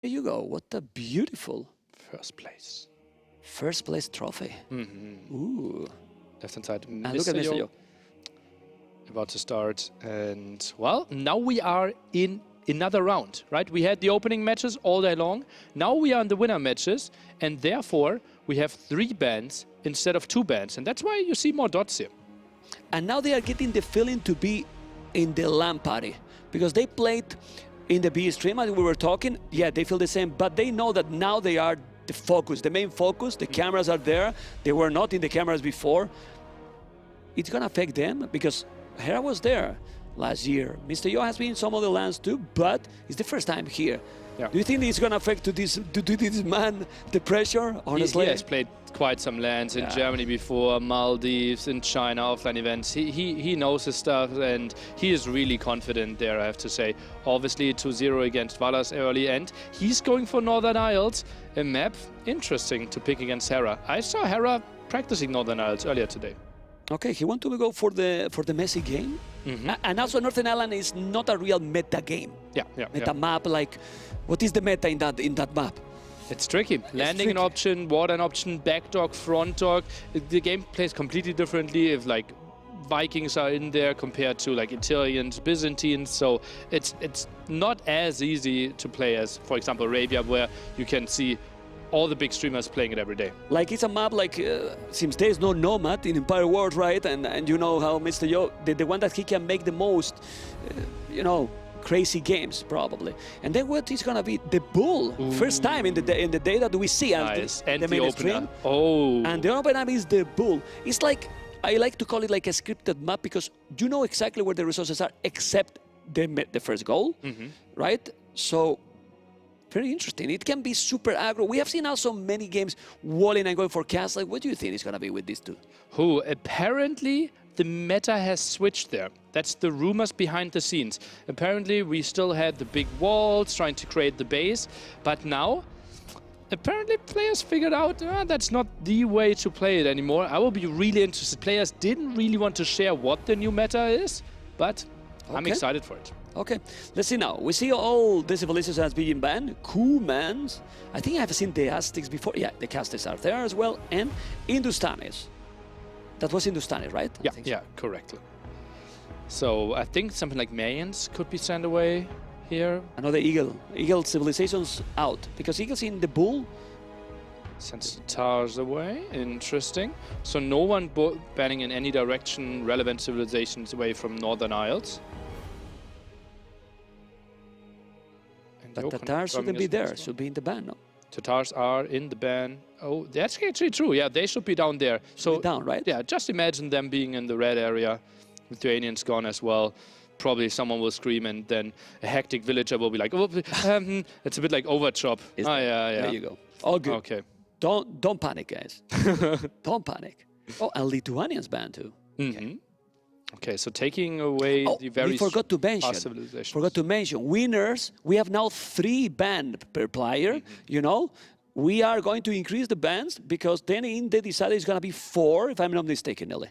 There you go. What a beautiful First place. first place trophy. Ooh. Left hand side. And look at Mr. Yo. About to start. And, well, now we are in another round, right? We had the opening matches all day long. Now we are in the winner matches. And therefore, we have 3 bands instead of 2 bands. And that's why you see more dots here. And now they are getting the feeling to be in the LAN party. Because they played in the B stream as we were talking. Yeah, they feel the same. But they know that now they are the focus, the main focus. The cameras are there. They were not in the cameras before. It's going to affect them because Hera was there last year. Mr. Yo has been in some other lands too, but it's the first time here. Yeah. Do you think it's going to affect to this man the pressure? Honestly, He has played quite some lands in Germany before, Maldives, in China, offline events. He knows his stuff and he is really confident there, I have to say. Obviously 2-0 against Valas early, and he's going for Northern Isles, a map interesting to pick against Hera. I saw Hera practicing Northern Isles earlier today. Okay, he want to go for the messy game, and also Northern Ireland is not a real meta game. Meta map, like what is the meta in that map? It's tricky. Landing an option, water an option, back dog, front dog. The game plays completely differently if like Vikings are in there compared to like Italians, Byzantines. So it's not as easy to play as, for example, Arabia, where you can see all the big streamers playing it every day. Like it's a map like, since there's no Nomad in Empire World, right? And you know how Mr. Yo, the one that he can make the most, crazy games probably. And then what is gonna be the Bull? Ooh. First time in the day that we see nice. the main stream. Oh. And the open up is the Bull. It's like, I like to call it like a scripted map because you know exactly where the resources are except the first goal, right? So, very interesting. It can be super aggro. We have seen also many games walling and going for castle. What do you think is going to be with these two? Apparently the meta has switched there. That's the rumors behind the scenes. Apparently we still had the big walls trying to create the base, but now apparently players figured out that's not the way to play it anymore. I will be really interested. Players didn't really want to share what the new meta is, but I'm excited for it. Okay, let's see now. We see all the civilizations as being banned. Kumans. I think I've seen the Aztecs before. Yeah, the Aztecs are there as well. And Hindustanis. That was Hindustani, right? Yeah, correctly. So I think something like Mayans could be sent away here. Another Eagle. Eagle civilizations out. Because Eagle's in the Bull. Sends the Tars away. Interesting. So no one banning in any direction relevant civilizations away from Northern Isles. But Tatars shouldn't be there, should be in the ban, no? Tatars are in the ban. Oh, that's actually true. Yeah, they should be down there. So down, right? Yeah, just imagine them being in the red area. Lithuanians gone as well. Probably someone will scream and then a hectic villager will be like, oh, it's a bit like Overchop. Yeah. There you go. All good. Okay. Don't panic, guys. Don't panic. Oh, and Lithuanians banned too. Okay, so taking away the very forgot to mention winners. We have now 3 bans per player. You know, we are going to increase the bans because then in the decider it's going to be 4, if I'm not mistaken, Nelly.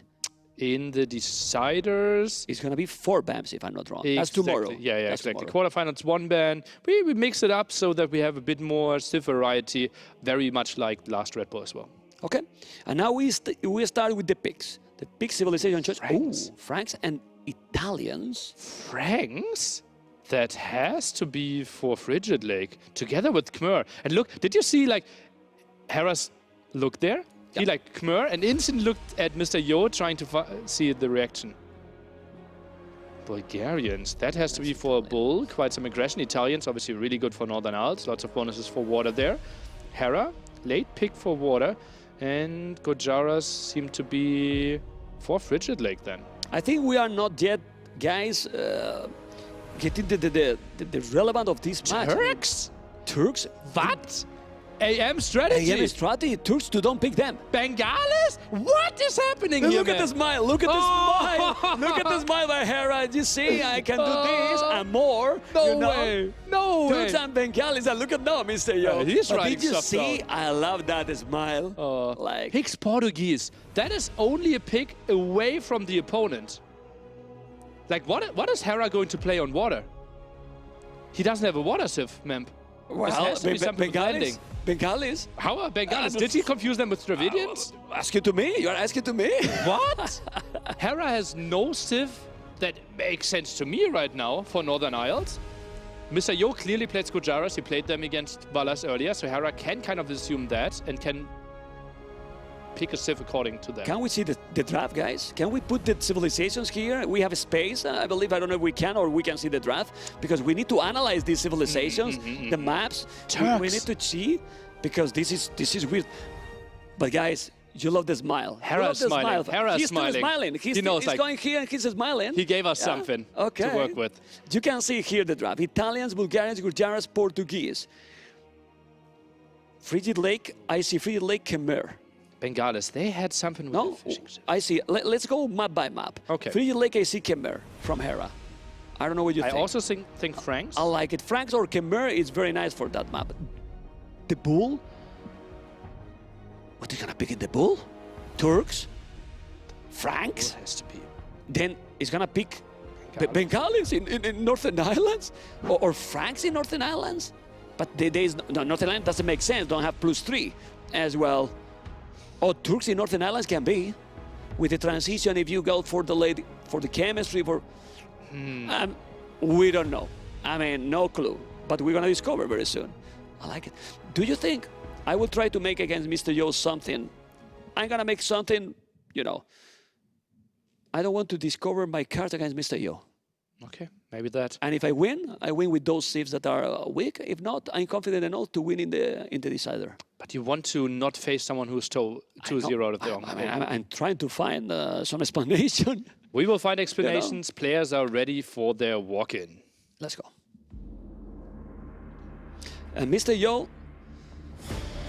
In the deciders, it's going to be 4 bans, if I'm not wrong. Exactly. That's tomorrow. Yeah, That's exactly. Tomorrow. Quarterfinals 1 ban. We mix it up so that we have a bit more stiff variety, very much like the last Red Bull as well. Okay, and now we start with the picks. The big civilization choice. Franks. Ooh, Franks and Italians. Franks? That has to be for Frigid Lake, together with Khmer. And look, did you see like Hera's look there? He like Khmer and instantly looked at Mr. Yo trying to see the reaction. Bulgarians, that has to be for a Bull, quite some aggression. Italians, obviously really good for Northern Isles, lots of bonuses for water there. Hera, late pick for water. And Gojaras seem to be for Frigid Lake then. I think we are not yet, guys, getting the relevant of this match. Turks? Turks? What? AM strategy? AM strategy. Turks to don't pick them. Bengalis? What is happening here, Look at the smile. Look at the smile. Look at the smile by Hera. You see, I can do this and more. No way. No way. Turks and Bengalis. And look at now, Mr. Yo. He's right. Did you see? I love that smile. Like picks Portuguese. That is only a pick away from the opponent. Like what is Hera going to play on water? He doesn't have a water sieve, Memp. This has to be something with landing. Bengalis? How are Bengalis? Did he confuse them with Dravidians? Asking to me? You're asking to me? What? Hera has no Civ that makes sense to me right now for Northern Isles. Mr. Yo clearly played Skujaras. He played them against Valas earlier, so Hera can kind of assume that and can pick a Civ according to that. Can we see the draft, guys? Can we put the civilizations here? We have a space, I believe. I don't know if we can or we can see the draft because we need to analyze these civilizations, the maps. We need to see because this is weird. But guys, you love the smile. Hera's smiling. Hera's He's smiling. Still smiling. He knows, he's like, going here and he's smiling. He gave us something to work with. You can see here the draft. Italians, Bulgarians, Gujaras, Portuguese. Frigid Lake, I see Frigid Lake, Khmer. Bengalis, they had something with No, the fishing Civ. I see. Let's go map by map. Okay. Frigid Lake, I see Khmer from Hera. I don't know what you I think. also think Franks. I like it. Franks or Khmer is very nice for that map. The bull? What are you gonna pick in the bull? Turks? Franks? It has to be. Then he's gonna pick Bengalis. Bengalis in Northern Islands? Or Franks in Northern Islands? But Northern Islands doesn't make sense. Don't have +3 as well. Oh, Turks in Northern Islands can be. With the transition, if you go for the lady, for the chemistry, we don't know. I mean, no clue. But we're gonna discover very soon. I like it. Do you think I will try to make against Mr. Yo something? I'm gonna make something, you know. I don't want to discover my cards against Mr. Yo. Okay, maybe that. And if I win with those civs that are weak. If not, I'm confident enough to win in the decider. But you want to not face someone who's 2-0 out of their own. I'm trying to find some explanation. We will find explanations. Players are ready for their walk-in. Let's go. And Mr. Yo,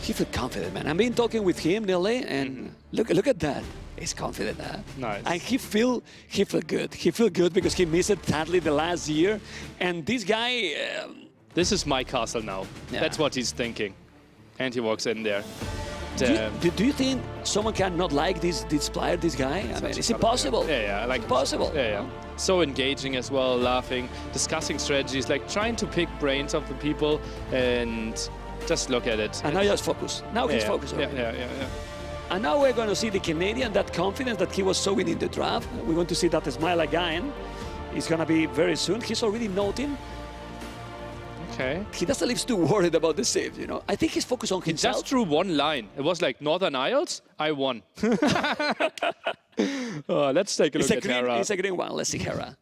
he feels confident, man. I've been talking with him nearly, and look at that. He's confident, huh? Nice. And he feel good. He feel good because he missed it sadly the last year. And this guy... This is my castle now. Yeah. That's what he's thinking. And he walks in there. Do you think someone can not like this player, this guy? I mean, it's impossible. Yeah, I like impossible. Yeah. So engaging as well, laughing, discussing strategies, like trying to pick brains of the people and just look at it. And now just focus. Now he's focused already. Yeah. And now we're going to see the Canadian, that confidence that he was showing in the draft. We're going to see that smile again. It's going to be very soon. He's already noting. Okay. He doesn't live too worried about the saves, you know. I think he's focused on himself. Just drew one line. It was like Northern Isles, I won. Let's take a look at Hera. It's a green one. Let's see Hera.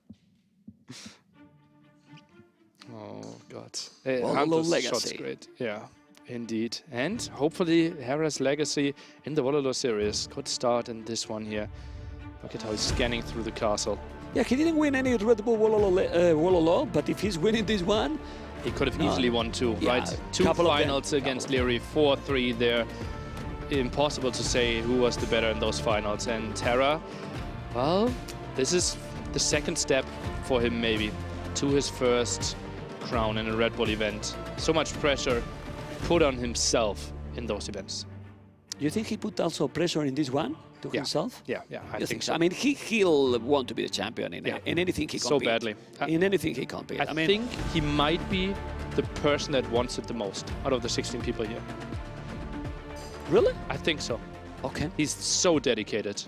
Oh, God. Wololo Hunter's legacy. shot's great. Yeah, indeed. And hopefully Hera's legacy in the Wololo series could start in this one here. Look at how he's scanning through the castle. Yeah, he didn't win any Red Bull Wololo, but if he's winning this one... He could have easily won two, Yeah, right? Two finals against Leary, 4-3 there. Impossible to say who was the better in those finals. And Hera, well, this is the second step for him maybe to his first crown in a Red Bull event. So much pressure put on himself in those events. You think he put also pressure in this one to himself? Yeah, I think so. I mean, he'll want to be the champion in anything he competes. So badly. In anything he competes. I think he might be the person that wants it the most out of the 16 people here. Really? I think so. Okay. He's so dedicated.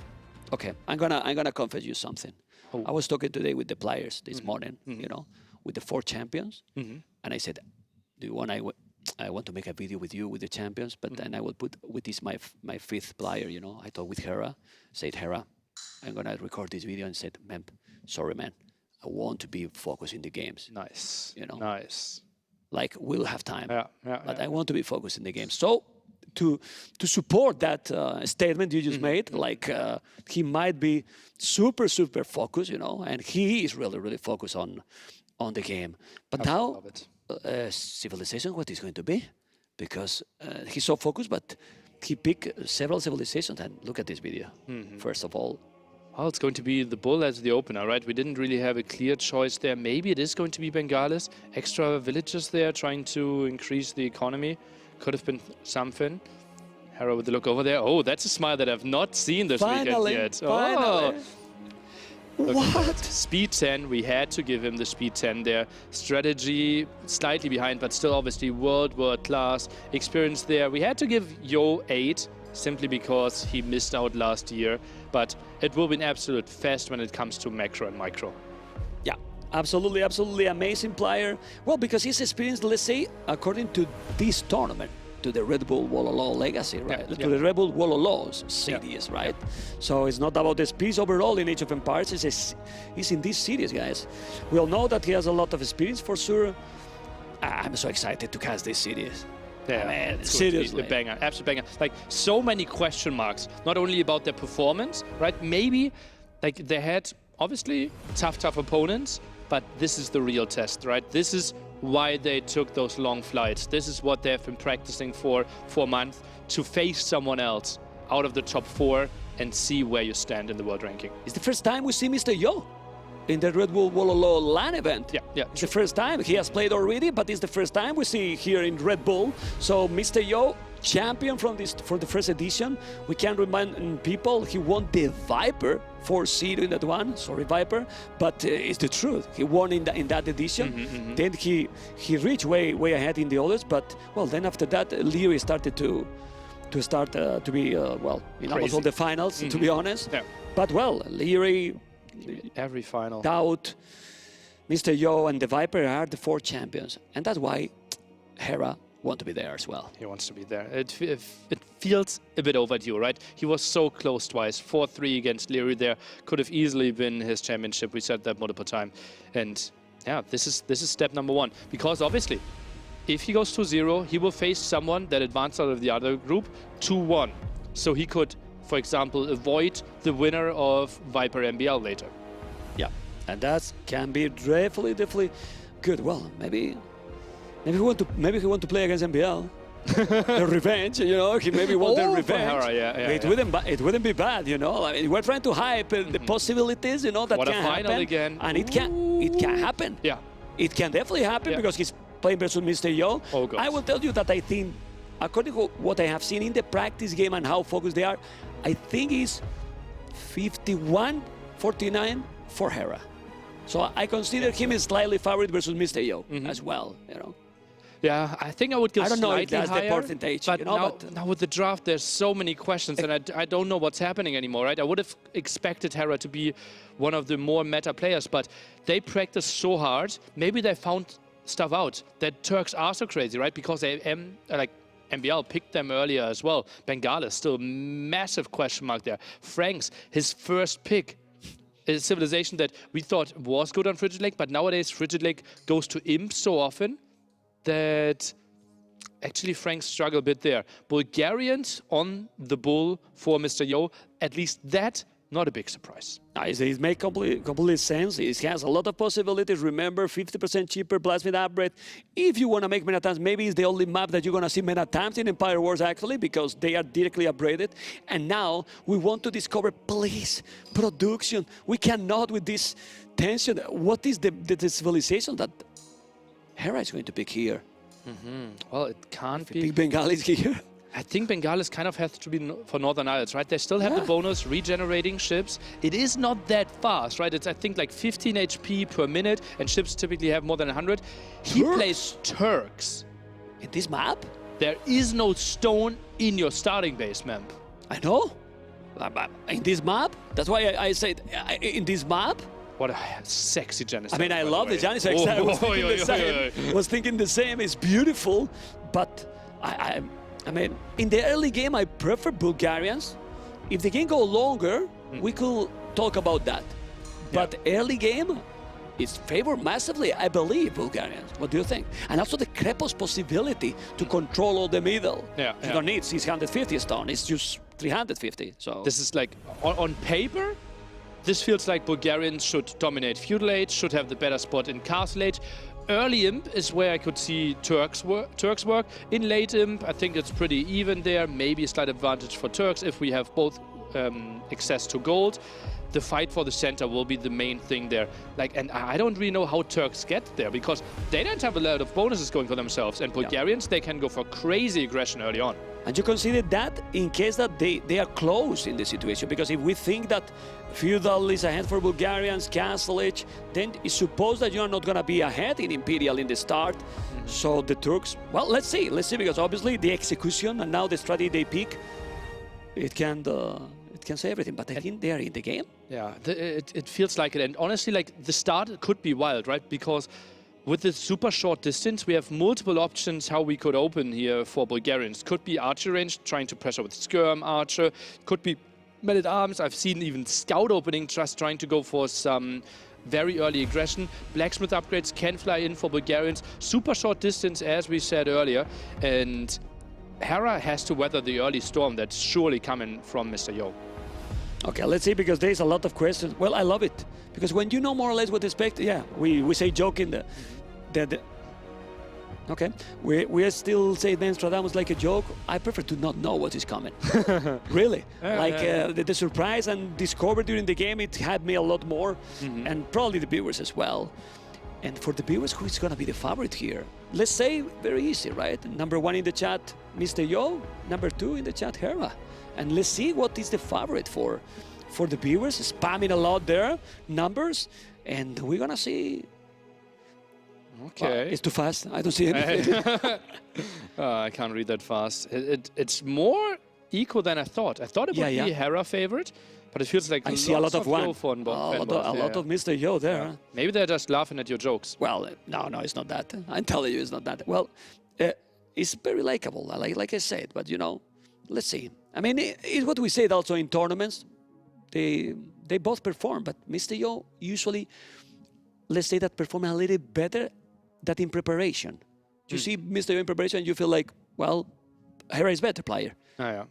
Okay. I'm gonna confess you something. Oh. I was talking today with the players this morning, you know, with the 4 champions, and I said, "Do you want? I want to make a video with you with the champions, but then I will put with this my 5th player. You know, I talked with Hera, said Hera, I'm gonna record this video, and said, man, sorry, man, I want to be focused in the games. Nice. You know, Nice. like we'll have time, but Yeah. I want to be focused in the game. So to support that statement you just made, like he might be super focused, you know, and he is really focused on the game. But now. Love it. Civilization, what is going to be? Because he's so focused, but he picked several civilizations. And look at this video. First of all, Well, it's going to be the Bull as the opener, right? We didn't really have a clear choice there. Maybe it is going to be Bengalis. Extra villages there trying to increase the economy. Could have been something. Hera with the look over there. Oh, that's a smile that I've not seen this weekend yet. Finally. Oh. Look at What? that. Speed 10, we had to give him the speed 10 there. Strategy slightly behind, but still obviously world class. Experience there. We had to give Yo 8 simply because he missed out last year. But it will be an absolute fest when it comes to macro and micro. Yeah, absolutely amazing player. Well, because he's experienced, let's say, according to this tournament, to the Red Bull Wololo legacy, right? Yeah, To the Red Bull Wololo's series, right? So it's not about the speeds overall in Age of Empires. He's in this series, guys. We all know that he has a lot of experience for sure. I'm so excited to cast this series. Yeah, Man, it's going to be seriously. a banger, absolute banger. Like so many question marks, not only about their performance, right? Maybe like they had obviously tough opponents, but this is the real test, right? This is why they took those long flights. This is what they've been practicing for a month, to face someone else out of the top 4 and see where you stand in the world ranking. It's the first time we see Mr. Yo in the Red Bull Wololo LAN event. Yeah. It's the first time. He has played already, but it's the first time we see here in Red Bull. So Mr. Yo, champion for the first edition. We can remind people he won the Viper 4-0 in that one. Sorry, Viper, but it's the truth. He won in that edition. Then he reached way ahead in the others. But well, then after that, Leary started to be well in almost Crazy. all the finals. To be honest. Yeah. But well, Leary, Every final. Doubt, Mr. Yo, and the Viper are the 4 champions, and that's why Hera want to be there as well. He wants to be there. It feels a bit overdue, right? He was so close twice. 4-3 against Leary there. Could have easily been his championship. We said that multiple times. And yeah, this is step number 1. Because obviously, if he goes 2-0, he will face someone that advanced out of the other group 2-1. So he could, for example, avoid the winner of Viper MBL later. Yeah, and that can be definitely good. Well, maybe he want to play against MBL. The revenge, you know. He maybe want the Oh, for revenge. Hera, yeah. It wouldn't be bad, you know. I mean, we're trying to hype the possibilities, you know, that What a can final happen. again. And it can happen. Yeah. It can definitely happen Yeah. because he's playing versus Mr. Yo. Oh, God. I will tell you that I think, according to what I have seen in the practice game and how focused they are, I think it's 51-49 for Hera. So I consider him a slightly favorite versus Mr. Yo as well, you know. Yeah, I think I would go I don't know slightly if that's higher, the percentage, but, you know, now, but- now with the draft, there's so many questions, and I don't know what's happening anymore, right? I would have expected Hera to be one of the more meta players, but they practice so hard. Maybe they found stuff out that Turks are so crazy, right? Because MBL picked them earlier as well. Bengalis, still massive question mark there. Franks, his first pick. A civilization that we thought was good on Frigid Lake, but nowadays Frigid Lake goes to Imp so often that actually Franks struggle a bit there. Bulgarians on the bull for Mr. Yo, at least that, not a big surprise. It makes complete sense. It has a lot of possibilities. Remember, 50% cheaper plasmid upgrade. If you want to make Menatams, maybe it's the only map that you're going to see Menatams in Empire Wars, actually, because they are directly upgraded. And now we want to discover, please, production. We cannot with this tension. What is the civilization that Hera is going to pick here? Well, it can't be. Big Bengalis here. I think Bengalis kind of has to be for Northern Isles, right? They still have the bonus, regenerating ships. It is not that fast, right? It's, I think, like 15 HP per minute, and ships typically have more than 100. He Turks? plays Turks. In this map? There is no stone in your starting base, man. I know. In this map? That's why I said, in this map? What a sexy Genesis. I mean, I love the Janis Oh, I was thinking oi, the oi, same. oi, oi. Was thinking the same. It's beautiful, but I mean, in the early game, I prefer Bulgarians. If the game go longer, we could talk about that. But early game, it's favored massively, I believe, Bulgarians. What do you think? And also the Krepos possibility to control all the middle. Yeah, You yeah. don't need 650 stone. It's just 350. So This is like, on paper, this feels like Bulgarians should dominate Feudal Age, should have the better spot in Castle Age. Early Imp is where I could see Turks work. In late Imp, I think it's pretty even there. Maybe a slight advantage for Turks if we have both access to gold. The fight for the center will be the main thing there. And I don't really know how Turks get there, because they don't have a lot of bonuses going for themselves. And Bulgarians, they can go for crazy aggression early on. And you consider that in case that they are close in the situation. Because if we think that Feudal is ahead for Bulgarians, Castle Edge, then it's supposed that you are not going to be ahead in Imperial in the start. So the Turks, well, let's see, because obviously the execution and now the strategy they pick, it can say everything. But I think they are in the game. Yeah, it feels like it. And honestly, like the start could be wild, right? Because with this super short distance, we have multiple options how we could open here for Bulgarians. Could be archer range, trying to pressure with skirm archer. Could be men-at-arms. I've seen even scout opening, just trying to go for some very early aggression. Blacksmith upgrades can fly in for Bulgarians. Super short distance, as we said earlier. And Hera has to weather the early storm that's surely coming from Mr. Yo. Okay, let's see, because there's a lot of questions. Well, I love it, because when you know more or less what to expect, yeah, we say joking that okay, we still say Nostradamus like a joke. I prefer to not know what is coming. Really, the surprise and discovery during the game, it had me a lot more, and probably the viewers as well. And for the viewers, who is going to be the favorite here? Let's say very easy, right? Number 1 in the chat, Mr. Yo. Number 2 in the chat, Hera. And let's see what is the favorite for the viewers. Spamming a lot there, numbers, and we're gonna see. Okay, well, it's too fast. I don't see anything. I can't read that fast. It's more equal than I thought. I thought it would be Hera favorite, but it feels like I see a lot of one. A lot of Mr. Yo there. Yeah. Maybe they're just laughing at your jokes. Well, no, it's not that. I'm telling you, it's not that. Well, it's very likable, like I said, but you know, let's see. I mean, it's what we said also in tournaments. They both perform, but Mr. Yo usually, let's say, that perform a little better than in preparation. You see Mr. Yo in preparation, you feel like, well, Hera is better player. Yeah.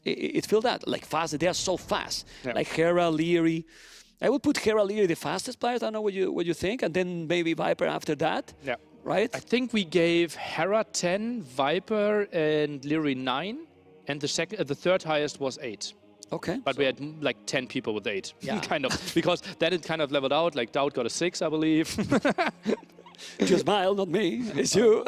It feels that, like fast. They are so fast. Yeah. Like Hera, Leary. I would put Hera, Leary the fastest players. I don't know what you think, and then maybe Viper after that. Yeah. Right. I think we gave Hera 10, Viper and Leary 9. And the third highest was 8. Okay. But we had like 10 people with 8. Yeah. Kind of. Because then it kind of leveled out. Like Dowd got a 6, I believe. You smile, not me. It's you.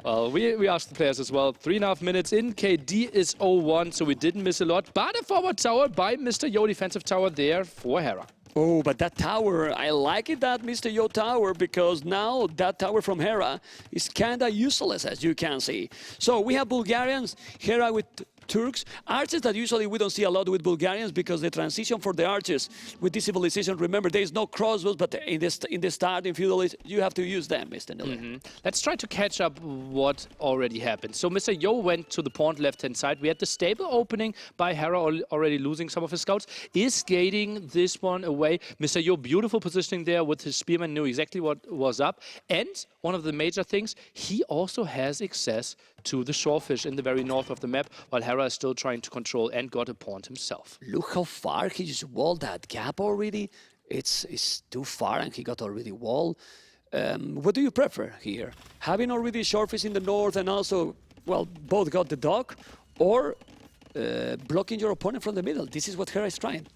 Well, we asked the players as well. 3.5 minutes in. KD is 0-1, so we didn't miss a lot. But a forward tower by Mr. Yo, defensive tower there for Hera. Oh, but that tower, I like it, that Mr. Yo tower, because now that tower from Hera is kind of useless, as you can see. So we have Bulgarians, Hera with Turks, archers that usually we don't see a lot with Bulgarians, because the transition for the archers with this civilization, remember, there is no crossbows, but in the start, in feudalism, you have to use them, Mr. Niller. Let's try to catch up what already happened. So Mr. Yo went to the pawn left-hand side. We had the stable opening by Hera already losing some of his scouts. Is gating this one away. Mr. Yo, beautiful positioning there with his spearman, knew exactly what was up. And one of the major things, he also has access to the shorefish in the very north of the map, while Hera is still trying to control and got a pawn himself. Look how far he just walled that gap already. It's too far, and he got already walled. What do you prefer here? Having already shorefish in the north and also, well, both got the dock, or blocking your opponent from the middle? This is what Hera is trying.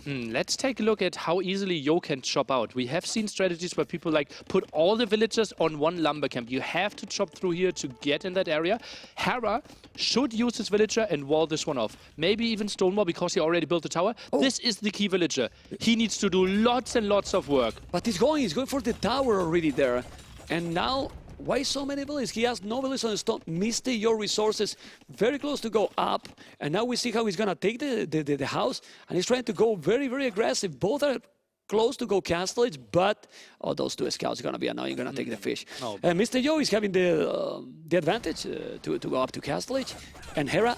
Let's take a look at how easily Yo can chop out. We have seen strategies where people like put all the villagers on one lumber camp. You have to chop through here to get in that area. Hera should use his villager and wall this one off. Maybe even Stonewall, because he already built the tower. Oh. This is the key villager. He needs to do lots and lots of work. But he's going for the tower already there. And now, why so many villages? He has no villages on the stone. Mr. Yo resources very close to go up. And now we see how he's going to take the house. And he's trying to go very, very aggressive. Both are close to go Castle Edge, but those two scouts are going to be annoying. Going to take the fish. Oh. Mr. Yo is having the advantage to go up to Castle Edge. And Hera,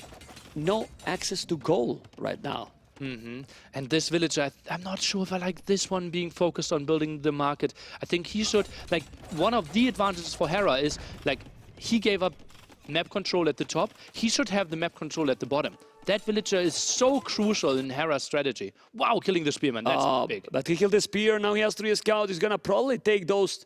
no access to goal right now. And this villager, I'm not sure if I like this one being focused on building the market. I think he should, like, one of the advantages for Hera is, like, he gave up map control at the top. He should have the map control at the bottom. That villager is so crucial in Hera's strategy. Wow, killing the spearman, that's big. But he killed the spear, now he has 3 scouts. He's going to probably take those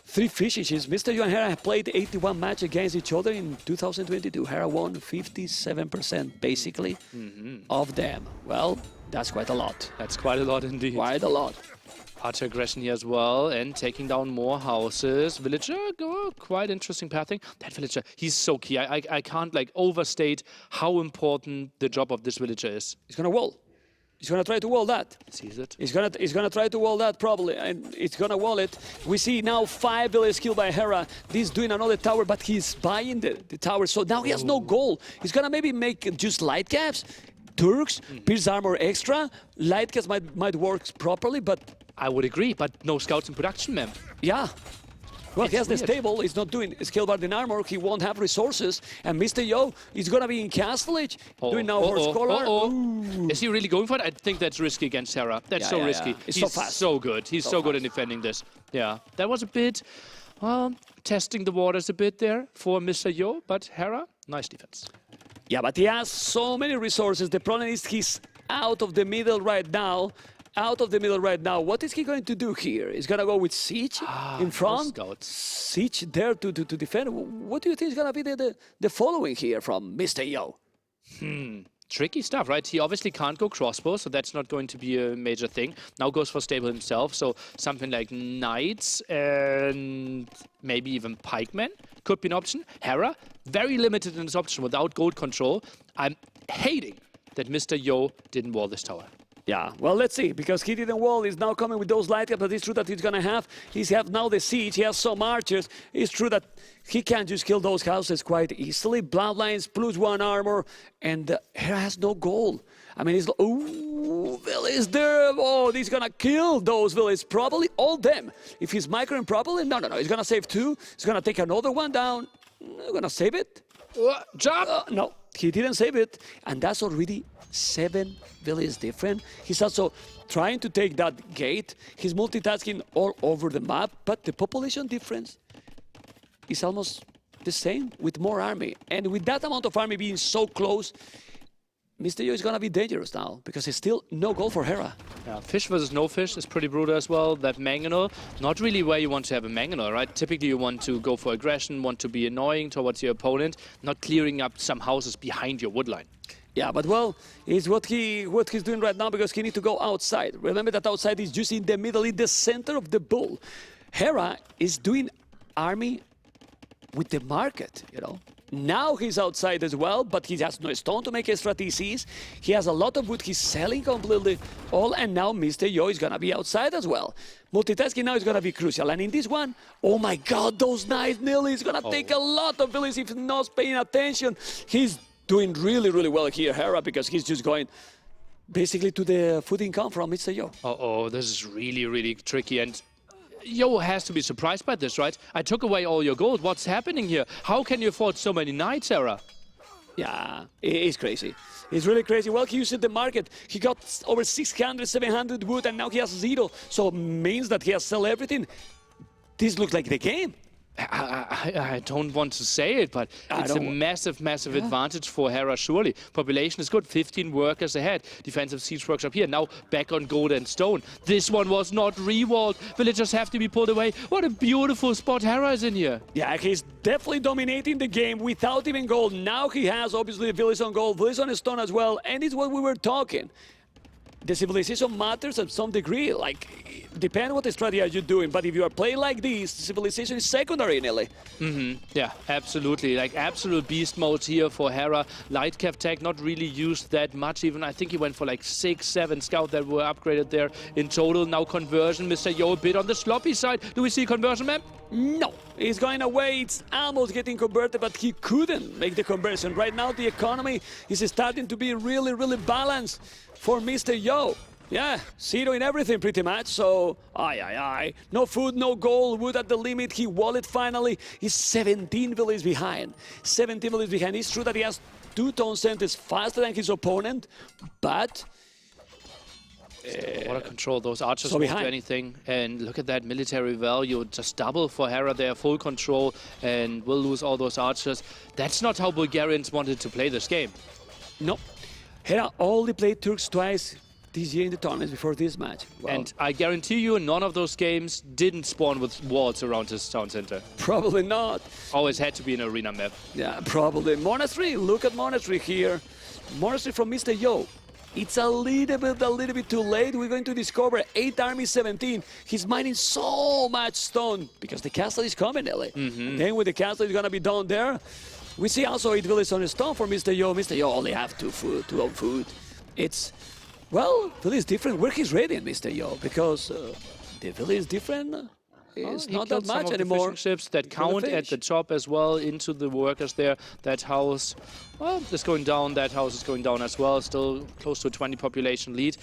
3 fishes. Mr. Yo and Hera have played 81 matches against each other in 2022. Hera won 57% basically of them. Well, that's quite a lot. That's quite a lot indeed. Quite a lot. Archer aggression here as well, and taking down more houses. Villager, quite interesting pathing. That villager, he's so key. I can't like overstate how important the job of this villager is. He's gonna wall. He's gonna try to wall that. Sees it. He's gonna try to wall that probably, and it's gonna wall it. We see now 5 villages killed by Hera. This doing another tower, but he's buying the tower, so now he has no goal. He's gonna maybe make just light caps, Turks, Pierce armor extra. Light caps might work properly, but I would agree, but no scouts in production, man. yeah. Well, he has the weird. stable, he's not doing Scalebard in armor, he won't have resources, and Mr. Yo is gonna be in Castlage, doing now Horse Collar. Is he really going for it? I think that's risky against Hera. That's Yeah, so yeah, risky. yeah. He's He's so fast. so good. He's so good in defending this. Yeah, that was a bit, testing the waters a bit there for Mr. Yo, but Hera, nice defense. Yeah, but he has so many resources. The problem is he's out of the middle right now. What is he going to do here? He's going to go with Siege in front. Scouts. Siege there to defend. What do you think is going to be the following here from Mr. Yo? Tricky stuff, right? He obviously can't go crossbow, so that's not going to be a major thing. Now goes for stable himself, so something like Knights and maybe even Pikemen could be an option. Hera, very limited in his option without gold control. I'm hating that Mr. Yo didn't wall this tower. Yeah, well, let's see, because he didn't wall. He's now coming with those light caps, but it's true that he's going to have. He's have now the siege. He has some archers. It's true that he can't just kill those houses quite easily. Bloodlines, +1 armor, and Hera has no goal. I mean, he's... Ooh, Villis there. Oh, he's going to kill those Villis. Probably all them. If he's microing properly, no. He's going to save 2. He's going to take another one down. Going to save it. Jump! No, he didn't save it. And that's already 7 villages different. He's also trying to take that gate. He's multitasking all over the map, but the population difference is almost the same with more army. And with that amount of army being so close, Mr. Yo is going to be dangerous now because there's still no goal for Hera. Yeah, fish versus no fish is pretty brutal as well. That Mangonel, not really where you want to have a Mangonel, right? Typically you want to go for aggression, want to be annoying towards your opponent, not clearing up some houses behind your woodline. Yeah, but well, it's what he's doing right now because he needs to go outside. Remember that outside is just in the middle, in the center of the bull. Hera is doing army with the market, you know. Now he's outside as well, but he has no stone to make extra TCs. He has a lot of wood. He's selling completely all, and now Mr. Yo is gonna be outside as well. Multitasking now is gonna be crucial. And in this one, oh my God, those nice Nilly is gonna take a lot of villas if not paying attention. He's doing really, really well here, Hera, because he's just going basically to the food income from Mr. Yo. Uh-oh, this is really, really tricky, and Yo has to be surprised by this, right? I took away all your gold. What's happening here? How can you afford so many knights, Hera? Yeah, it's crazy. It's really crazy. Well, he used the market. He got over 600, 700 wood, and now he has 0. So it means that he has sell everything. This looks like the game. I don't want to say it, but it's a massive, massive advantage for Hera, surely. Population is good, 15 workers ahead. Defensive siege workshop here, now back on gold and stone. This one was not re-walled. Villagers have to be pulled away. What a beautiful spot Hera is in here. Yeah, he's definitely dominating the game without even gold. Now he has, obviously, villas on gold, villas on stone as well, and it's what we were talking. The civilization matters at some degree, like, depend what strategy are you doing, but if you are playing like this, civilization is secondary, Nelly. Yeah, absolutely. Like, absolute beast mode here for Hera. Light Cav tech not really used that much even. I think he went for like 6, 7 scout that were upgraded there in total. Now conversion, Mr. Yo a bit on the sloppy side. Do we see conversion, map? No, he's going away. It's almost getting converted, but he couldn't make the conversion. Right now, the economy is starting to be really, really balanced for Mr. Yo. Yeah, 0 in everything pretty much, so no food, no gold, wood at the limit. He walled finally. He's 17 villages behind. 17 villages behind. It's true that he has 2 town centers faster than his opponent, but Water control, those archers so won't do behind. anything. And look at that military value, just double for Hera there, full control, and will lose all those archers. That's not how Bulgarians wanted to play this game. no. Hera only played Turks twice this year in the tournaments before this match. Well, And I guarantee you, none of those games didn't spawn with walls around his town center. probably not. Always had to be an arena map. Yeah, probably. Monastery, look at Monastery here. Monastery from Mr. Yo. it's a little bit too late. We're going to discover 8 Army 17. He's mining so much stone because the castle is coming, Ellie. Then with the castle is gonna be down there. We see also 8 villages on the stone for Mr. Yo. Mr. Yo only have 2 own food. It's, well, village is different. Where he's raiding, Mr. Yo, because the village is different. It's He not killed that some much of the anymore. fishing ships that For the count at fish. the top as well into the workers there. That house, well, is going down. That house is going down as well. Still close to a 20 population lead.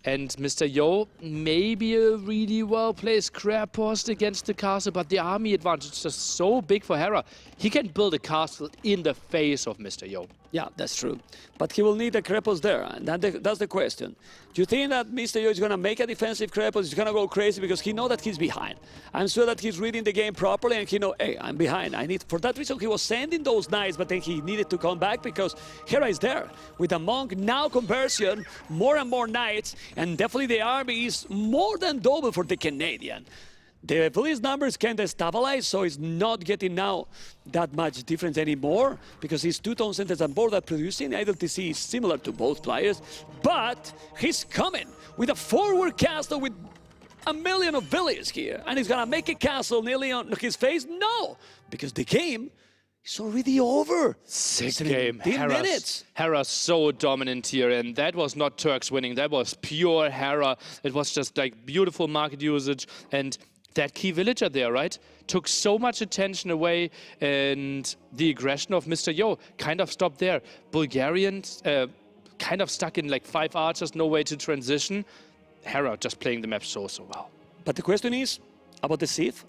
And Mr. Yo, maybe a really well-placed crab post against the castle, but the army advantage is just so big for Hera. He can build a castle in the face of Mr. Yo. Yeah, that's true. But he will need a Krepos there, and that's the question. Do you think that Mr. Yo is going to make a defensive Krepos? He's going to go crazy because he knows that he's behind. I'm sure that he's reading the game properly, and he knows, hey, I'm behind. I need. For that reason, he was sending those knights, but then he needed to come back because Hera is there. With a monk now conversion, more and more knights, and definitely the army is more than double for the Canadian. The village numbers can destabilize, so it's not getting now that much difference anymore because his 2 town centers on board are producing. IDLTC is similar to both players, but he's coming with a forward castle with 1 million of villages here, and he's gonna make a castle nearly on his face? No, because the game is already over. Sick game. 17 minutes. Hera's so dominant here, and that was not Turks winning. That was pure Hera. It was just like beautiful market usage, and that key villager there, right, took so much attention away, and the aggression of Mr. Yo kind of stopped there. Bulgarians kind of stuck in like 5 archers, no way to transition. Hera just playing the map so well. But the question is about the Sith.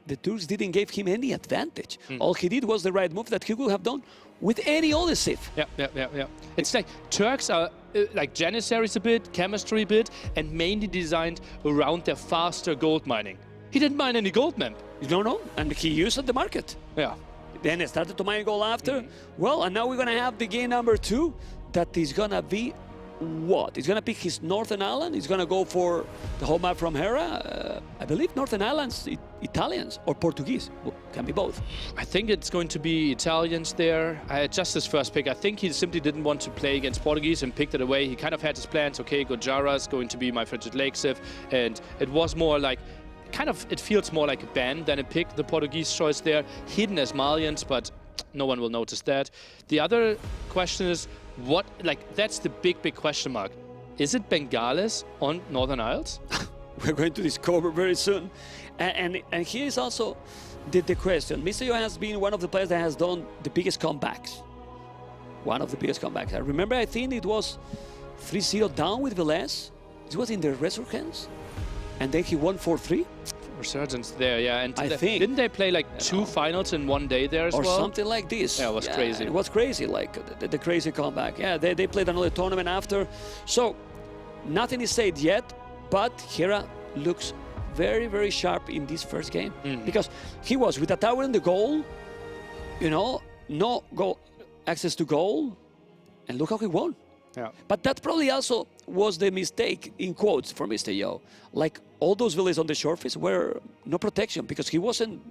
The Turks didn't give him any advantage. All he did was the right move that he could have done with any other Sith. Yeah. It's like Turks are like Janissaries a bit, chemistry a bit, and mainly designed around their faster gold mining. He didn't mine any gold, man. No, and he used at the market. Yeah. Then he started to mine gold after. Well, and now we're gonna have the game number 2 that is gonna be what? He's gonna pick his Northern Island. He's gonna go for the whole map from Hera. I believe Northern Islands, Italians or Portuguese. Well, can be both. I think it's going to be Italians there. Just his first pick. I think he simply didn't want to play against Portuguese and picked it away. He kind of had his plans. Okay, Gojara is going to be my Frigid Lake Civ. And it was more like, it feels more like a ban than a pick, the Portuguese choice there. Hidden as Malians, but no one will notice that. The other question is, that's the big question mark. Is it Bengalis on Northern Isles? We're going to discover very soon. And here is also the question. Mr. Yo has been one of the players that has done the biggest comebacks. One of the biggest comebacks. I remember, I think it was 3-0 down with Velez. It was in the Resurgence. And then he won 4-3. Resurgence there, yeah. And I think. Didn't they play like 2 finals in one day there as or well? something like this. Yeah, it was crazy. It was crazy, like the crazy comeback. Yeah, they played another tournament after. So nothing is said yet, but Hera looks very, very sharp in this first game. Because he was with a tower in the goal, no goal, access to goal, and look how he won. Yeah. But that probably also was the mistake, in quotes, for Mr. Yo. Like, all those villages on the surface were no protection because he wasn't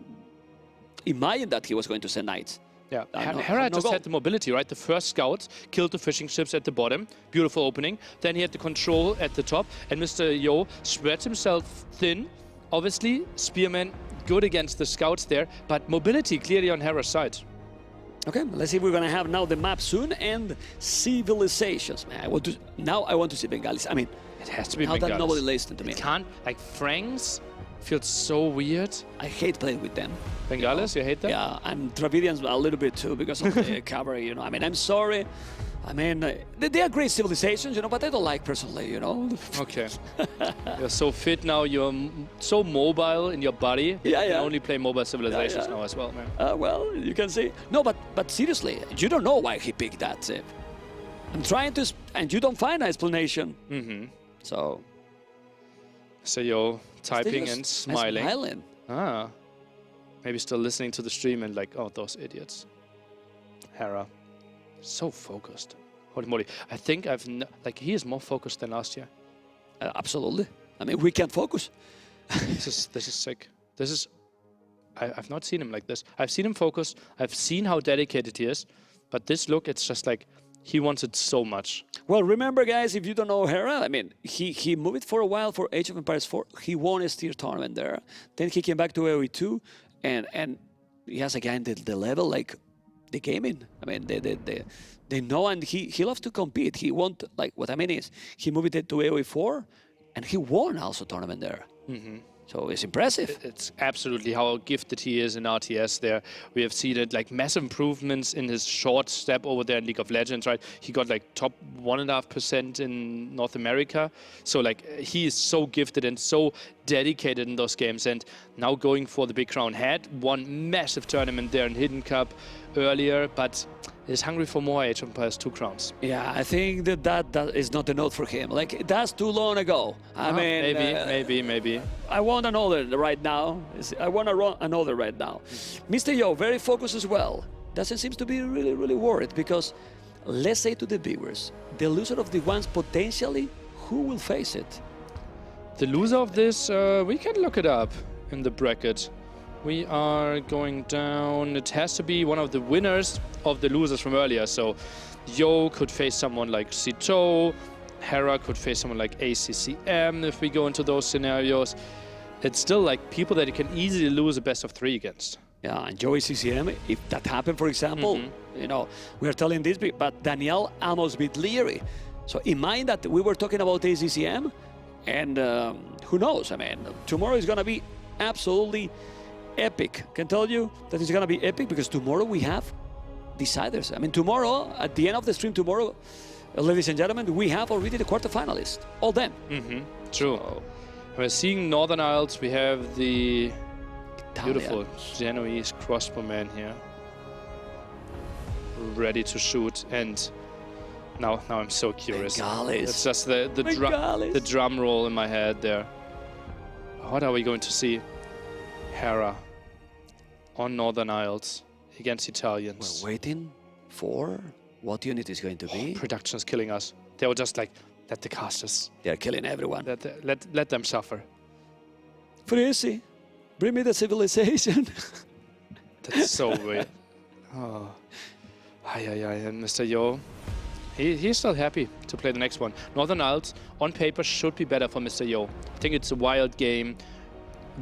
imagining that he was going to send knights. Yeah, no Hera just goal. had the mobility, right? The first scouts killed the fishing ships at the bottom. Beautiful opening. Then he had the control at the top. And Mr. Yo spread himself thin. Obviously, Spearman good against the scouts there. But mobility clearly on Hera's side. Okay, let's see if we're going to have now the map soon and civilizations. Man, I want to see Bengalis. I mean, It has to be how that Bengalis. nobody listened to me. It can't, like Franks feels so weird. I hate playing with them. Bengalis, you hate them? Yeah, and Dravidians a little bit too because of the cover, I mean, I'm sorry. I mean, they are great civilizations, but I don't like personally, Okay. You're so fit now, you're so mobile in your body. Yeah, You yeah. can only play mobile civilizations yeah. now as well, man. Well, you can see. No, but seriously, you don't know why he picked that Civ. I'm trying to, and you don't find an explanation. So. So you're typing Still and smiling. Smiling. Ah. Maybe still listening to the stream and like, oh, those idiots. Hera. So focused. Holy moly. I think he is more focused than last year. Absolutely. I mean, we can't focus. This is sick. I've not seen him like this. I've seen him focus. I've seen how dedicated he is. But this look, it's just like he wants it so much. Well, remember, guys, if you don't know Hera, I mean, he moved for a while for Age of Empires 4. He won a Steer tournament there. Then he came back to AoE 2, and he has again the level like the gaming. I mean, they know, and he loves to compete. He won't, like, what I mean is, he moved it to AoE 4, and he won also tournament there. So it's impressive. It's absolutely how gifted he is in RTS there. We have seen it, like massive improvements in his short step over there in League of Legends, right? He got like top 1.5% in North America. So like he is so gifted and so dedicated in those games. And now going for the Big Crown, had one massive tournament there in Hidden Cup earlier, but is hungry for more Age of Empires 2 crowns. Yeah, I think that is not a note for him. Like, that's too long ago. I mean, maybe. I want another right now. I want another right now. Mr. Yo, very focused as well. Doesn't seem to be really, really worried because, let's say to the viewers, the loser of the ones potentially, who will face it? The loser of this, we can look it up in the bracket. We are going down. It has to be one of the winners of the losers from earlier. So Yo could face someone like Sito. Hera could face someone like ACCM if we go into those scenarios. It's still like people that you can easily lose a best of 3 against. Yeah, and Joey CCM, if that happened, for example, you know, we are telling this, but Danielle almost beat Leary. So in mind that we were talking about ACCM, and who knows, I mean, tomorrow is going to be absolutely epic. Can tell you that it's going to be epic because tomorrow we have deciders. I mean, tomorrow, at the end of the stream tomorrow, ladies and gentlemen, we have already the quarterfinalists, all them. True. So we're seeing Northern Isles. We have the beautiful Genoese crossbowman here, ready to shoot. And now I'm so curious. Bengalis. It's just the drum roll in my head there. What are we going to see? Hera on Northern Isles against Italians. We're waiting for what unit is going to be. Production is killing us. They were just like, let the casters. They're killing everyone. Let them suffer. Frisi, bring me the civilization. That's so weird. Oh. And Mr. Yo, he's still happy to play the next one. Northern Isles, on paper, should be better for Mr. Yo. I think it's a wild game.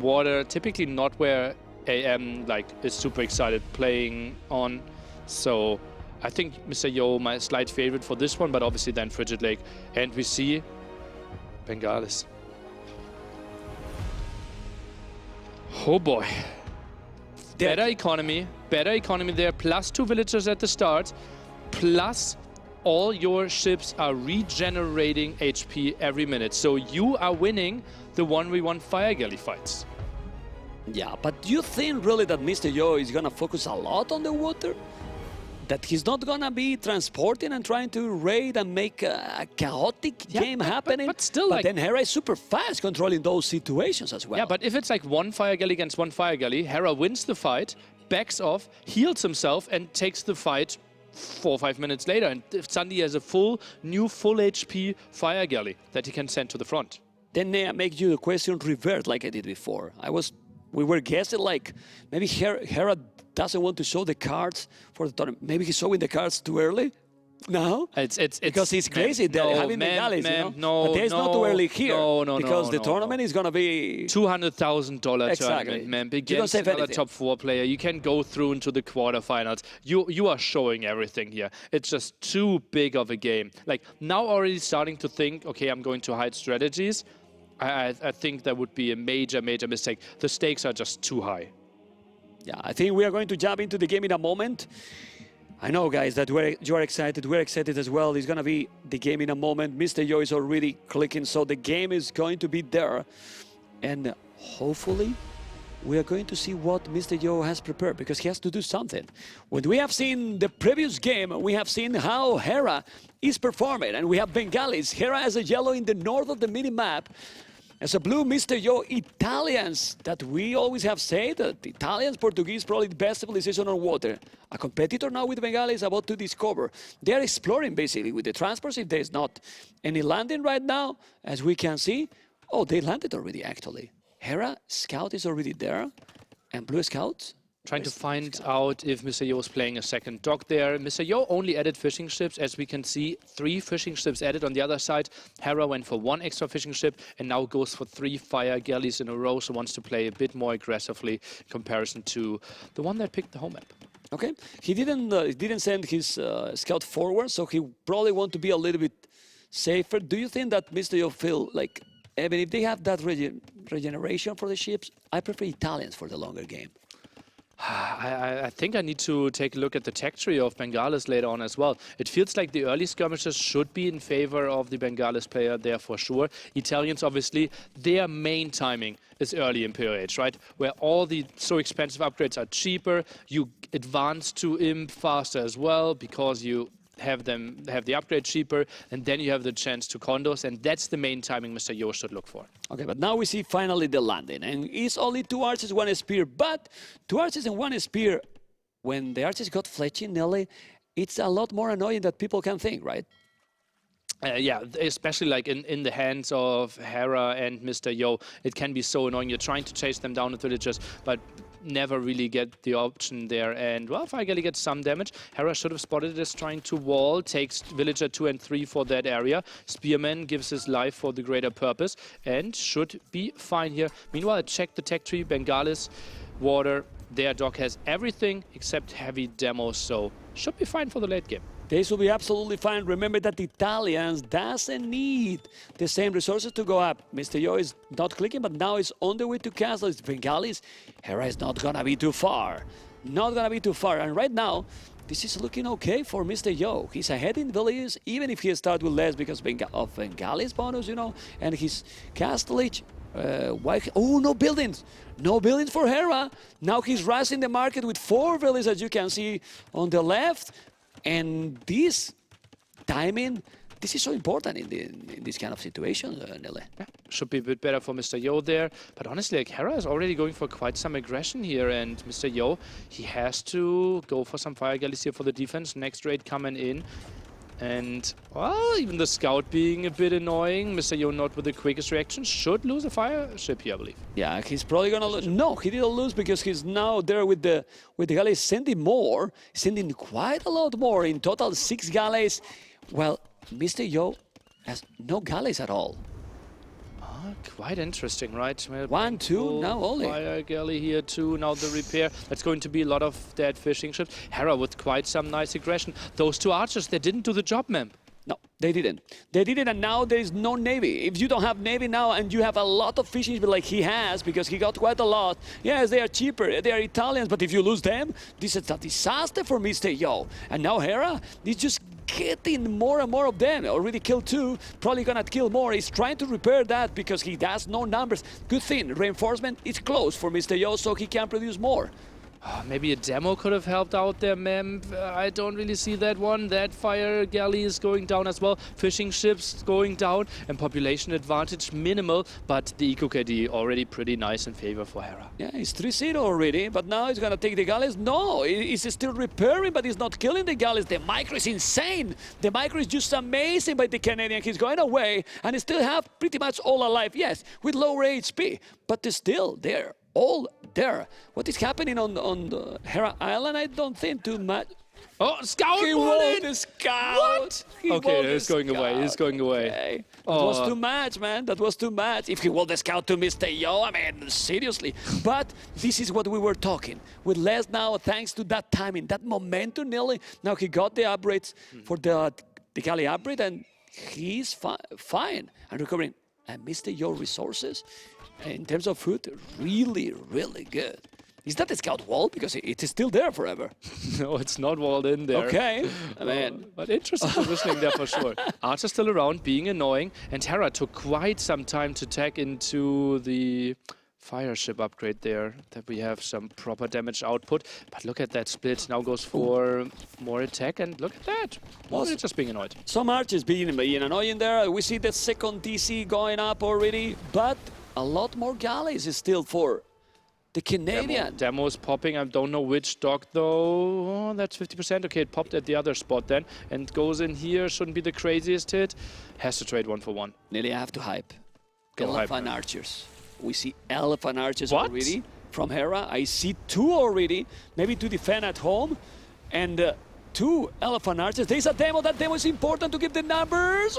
Water, typically not where AM is super excited playing on. So I think Mr. Yo, my slight favorite for this one, but obviously then Frigid Lake. And we see Bengalis. Oh boy. Better economy there, plus 2 villagers at the start, plus all your ships are regenerating HP every minute. So you are winning the 1v1 Fire Galley fights. Yeah, but do you think really that Mr. Yo is gonna focus a lot on the water? That he's not gonna be transporting and trying to raid and make a chaotic game happening? But still, but then Hera is super fast controlling those situations as well. Yeah, but if it's like 1 Fire Galley against 1 Fire Galley, Hera wins the fight, backs off, heals himself, and takes the fight 4 or 5 minutes later. And suddenly he has a new full HP Fire Galley that he can send to the front. Then they make you the question revert like I did before. We were guessing like maybe Hera doesn't want to show the cards for the tournament. Maybe he's showing the cards too early. No, it's because he's crazy. Having Bengalis, but it's not too early here. Because the tournament is gonna be $200,000 tournament, man. Against another top 4 player, you can go through into the quarterfinals. You are showing everything here. It's just too big of a game. Like now, already starting to think, okay, I'm going to hide strategies. I think that would be a major mistake. The stakes are just too high. Yeah, I think we are going to jump into the game in a moment. I know, guys, that you are excited. We're excited as well. It's going to be the game in a moment. Mr. Yo is already clicking, so the game is going to be there. And hopefully, we are going to see what Mr. Yo has prepared, because he has to do something. When we have seen the previous game, we have seen how Hera is performing. And we have Bengalis. Hera as a yellow in the north of the mini-map. As a blue, Mr. Yo, Italians, that we always have said that Italians, Portuguese, probably the best civilization on water. A competitor now with Bengali is about to discover. They are exploring basically with the transports. If there's not any landing right now, as we can see. Oh, they landed already actually. Hera Scout is already there. And Blue Scout Trying to find out if Mr. Yo is playing a second dock there. Mr. Yo only added fishing ships, as we can see. 3 fishing ships added on the other side. Hera went for 1 extra fishing ship and now goes for 3 fire galleys in a row, so wants to play a bit more aggressively in comparison to the one that picked the home map. Okay, he didn't send his scout forward, so he probably want to be a little bit safer. Do you think that Mr. Yo feel like, even if they have that regeneration for the ships, I prefer Italians for the longer game? I think I need to take a look at the tech tree of Bengalis later on as well. It feels like the early skirmishes should be in favor of the Bengalis player there for sure. Italians, obviously, their main timing is early Imperial Age, right? Where all the so expensive upgrades are cheaper. You advance to Imp faster as well because you have the upgrade cheaper, and then you have the chance to condos, and that's the main timing Mr. Yo should look for. Okay, but now we see finally the landing, and it's only 2 archers, 1 spear, but 2 archers and 1 spear, when the archers got fletching, Nelly, it's a lot more annoying than people can think, right? Yeah, especially like in the hands of Hera and Mr. Yo, it can be so annoying. You're trying to chase them down with villagers, but never really get the option there. And well, Fire Galley gets some damage. Hera should have spotted it as trying to wall, takes villager 2 and 3 for that area. Spearman gives his life for the greater purpose and should be fine here. Meanwhile, check the tech tree, Bengalis, water. Their dock has everything except heavy demos, so should be fine for the late game. This will be absolutely fine. Remember that Italians doesn't need the same resources to go up. Mr. Yo is not clicking, but now it's on the way to castle. It's Bengalis. Hera is not gonna be too far. Not gonna be too far. And right now, this is looking okay for Mr. Yo. He's ahead in villages, even if he starts with less because of Bengalis bonus, you know, and his castlage. Oh, no buildings. No buildings for Hera. Now he's rushing the market with 4 villages, as you can see on the left. And this timing, this is so important in this kind of situation, Nele. Yeah, should be a bit better for Mr. Yo there. But honestly, like, Hera is already going for quite some aggression here. And Mr. Yo, he has to go for some fire galleys here for the defense. Next raid coming in. And, well, even the scout being a bit annoying. Mr. Yo not with the quickest reaction. Should lose a fire ship here, I believe. Yeah, he's probably gonna lose. No, he didn't lose because he's now there with the galleys sending more, sending quite a lot more. In total, 6 galleys. Well, Mr. Yo has no galleys at all. Quite interesting, right? 1, 2, now only. Fire galley here too, now the repair. That's going to be a lot of dead fishing ships. Hera with quite some nice aggression. Those 2 archers, they didn't do the job, man. No, they didn't. They didn't, and now there is no navy. If you don't have navy now and you have a lot of fishing like he has, because he got quite a lot, yes, they are cheaper, they are Italians, but if you lose them, this is a disaster for Mr. Yo. And now Hera is just getting more and more of them. Already killed 2, probably gonna kill more. He's trying to repair that because he has no numbers. Good thing, reinforcement is close for Mr. Yo, so he can produce more. Maybe a demo could have helped out there, Mem. I don't really see that one. That fire galley is going down as well. Fishing ships going down. And population advantage minimal. But the Eco KD already pretty nice in favor for Hera. Yeah, he's 3-0 already. But now he's going to take the galleys. No, he's still repairing, but he's not killing the galleys. The micro is insane. The micro is just amazing by the Canadian. He's going away. And he still have pretty much all alive. Yes, with lower HP. But they're still there. All there. What is happening on the Hera Island? I don't think too much. Oh, scout! He won the scout! What? Okay, he's going away. He's going away. Okay. That was too much, man. That was too much. If he won the scout to Mr. Yo, I mean, seriously. But this is what we were talking. With less now, thanks to that timing, that momentum, Nelly. Now he got the upgrades for the galley upgrade, and he's fine and recovering. And Mr. Yo resources, in terms of food, really, really good. Is that the scout wall? Because it is still there forever. No, it's not walled in there. Okay, I mean. But interesting positioning there for sure. Archer still around, being annoying. And Hera took quite some time to tag into the fire ship upgrade there, that we have some proper damage output. But look at that split. Now goes for more attack, and look at that. Mostly just being annoyed. Some archers being annoying there. We see the second DC going up already, but a lot more galleys is still for the Canadian. Demo's popping. I don't know which dock though. Oh, that's 50%. Okay, it popped at the other spot then. And goes in here. Shouldn't be the craziest hit. Has to trade 1 for 1. Nearly have to hype. Go Elephant hype. archers. We see elephant archers What? already from Hera. I see 2 already, maybe to defend at home. And 2 Elephant Archers. There's a demo. That demo is important to give the numbers.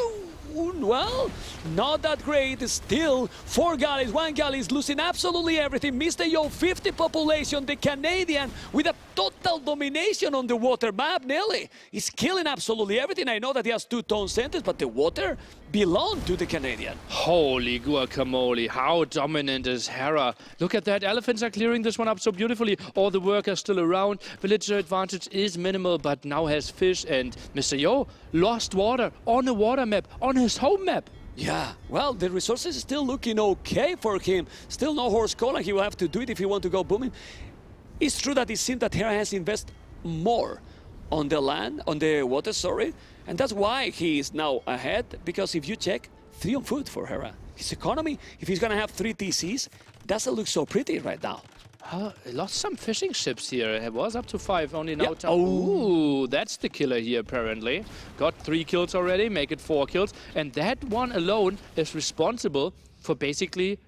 Well, not that great. Still, 4 galleys, 1 galley is losing absolutely everything. Mr. Yo, 50 population. The Canadian with a total domination on the water map. Nelly is killing absolutely everything. I know that he has 2 tone centers, but the water belongs to the Canadian. Holy guacamole, how dominant is Hera. Look at that, elephants are clearing this one up so beautifully. All the workers still around. Villager advantage is minimal, but now has fish, and Mr. Yo lost water on a water map, on his home map. Yeah, well, the resources is still looking okay for him. Still no horse collar. He will have to do it if he want to go booming. It's true that it seems that Hera has invested more on the land, on the water, sorry. And that's why he is now ahead, because if you check, 3 on food for Hera. His economy, if he's gonna have 3 TCs, doesn't look so pretty right now. Lost some fishing ships here. It was up to 5, only now. Yeah. Ooh, that's the killer here, apparently. Got 3 kills already, make it 4 kills. And that one alone is responsible for basically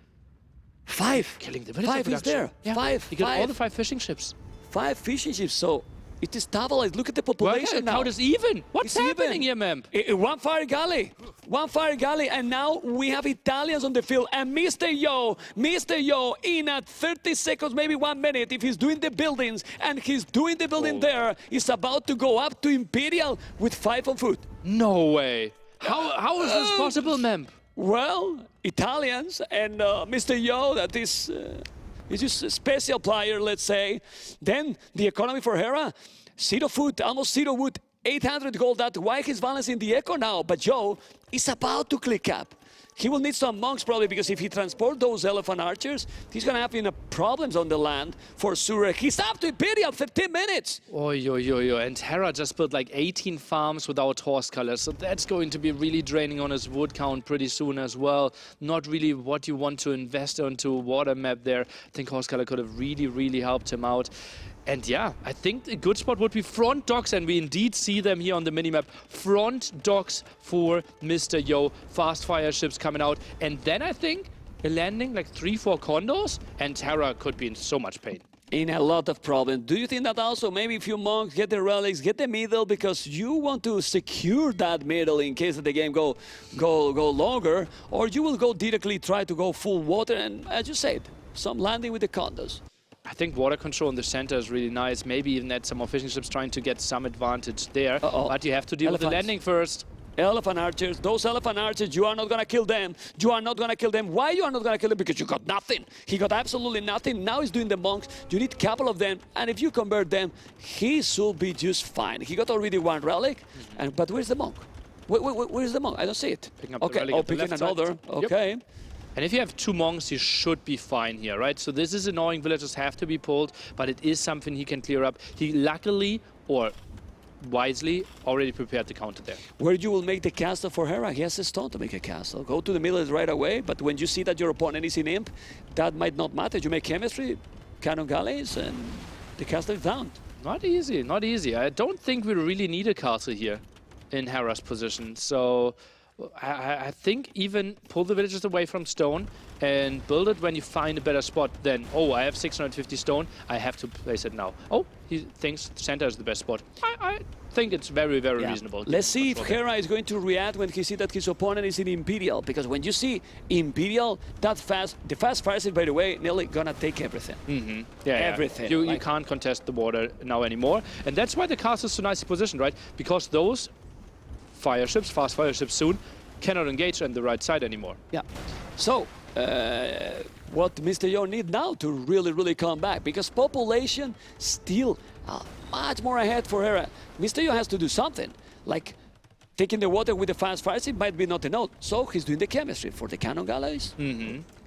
5. killing the villager 5 is production. there. Yeah. 5. He got all 5. the 5 fishing ships. 5 fishing ships, so it is stabilized. Look at the population now. Count is even. What's It's happening even. here, ma'am? 1 fire galley. 1 fire galley, and now we have Italians on the field. And Mr. Yo, in at 30 seconds, maybe 1 minute, if he's doing the buildings, and he's doing the building there, he's about to go up to Imperial with 5 on foot. No way. How is this possible, ma'am? Well, Italians and Mr. Yo, that is... He's just a special player, let's say. Then the economy for Hera, 0 food, almost 0 wood, 800 gold. That's why he's balancing the eco now. But Joe is about to click up. He will need some monks probably, because if he transports those elephant archers, he's gonna have problems on the land for Surek. He's up to Imperial, 15 minutes. Yo. And Hera just built like 18 farms without horse colors, so that's going to be really draining on his wood count pretty soon as well. Not really what you want to invest onto a water map there. I think horse color could have really helped him out. And yeah, I think a good spot would be front docks, and we indeed see them here on the minimap. Front docks for Mr. Yo. Fast fire ships coming out. And then I think a landing like 3-4 condos, and Hera could be in so much pain. In a lot of problems. Do you think that also maybe a few monks get the relics, get the middle, because you want to secure that middle in case of the game go longer, or you will go directly try to go full water and, as you said, some landing with the condos? I think water control in the center is really nice. Maybe even add some more fishing ships trying to get some advantage there. But you have to deal with the landing first. Elephant archers, those elephant archers, you are not gonna kill them. You are not gonna kill them. Why you are not gonna kill them? Because you got nothing. He got absolutely nothing. Now he's doing the monks. You need a couple of them, and if you convert them, he should be just fine. He got already 1 relic, but where's the monk? Where's the monk? I don't see it. Picking up the Okay, relic at the picking left side. another. Yep. Okay. And if you have 2 monks, you should be fine here, right? So this is annoying. Villagers have to be pulled, but it is something he can clear up. He luckily, or wisely, already prepared the counter there. Where you will make the castle for Hera, he has a stone to make a castle. Go to the middle right away, but when you see that your opponent is in imp, that might not matter. You make chemistry, cannon galleys, and the castle is down. Not easy, not easy. I don't think we really need a castle here in Hera's position. So I think even pull the villagers away from stone and build it when you find a better spot. Then, oh, I have 650 stone, I have to place it now. Oh, he thinks center is the best spot. I think it's very reasonable. Let's see if Hera is going to react when he sees that his opponent is in Imperial, because when you see Imperial that fast, the fast fire is, by the way, nearly gonna take everything. Yeah, everything. You can't contest the border now anymore, and that's why the castle is so nicely positioned, right? Because those fire ships, fast fire ships soon, cannot engage on the right side anymore. Yeah. So, what Mr. Yo need now to really come back, because population still much more ahead for Hera. Mr. Yo has to do something, like taking the water with the fast fires. It might be not enough, so he's doing the chemistry for the cannon galleys.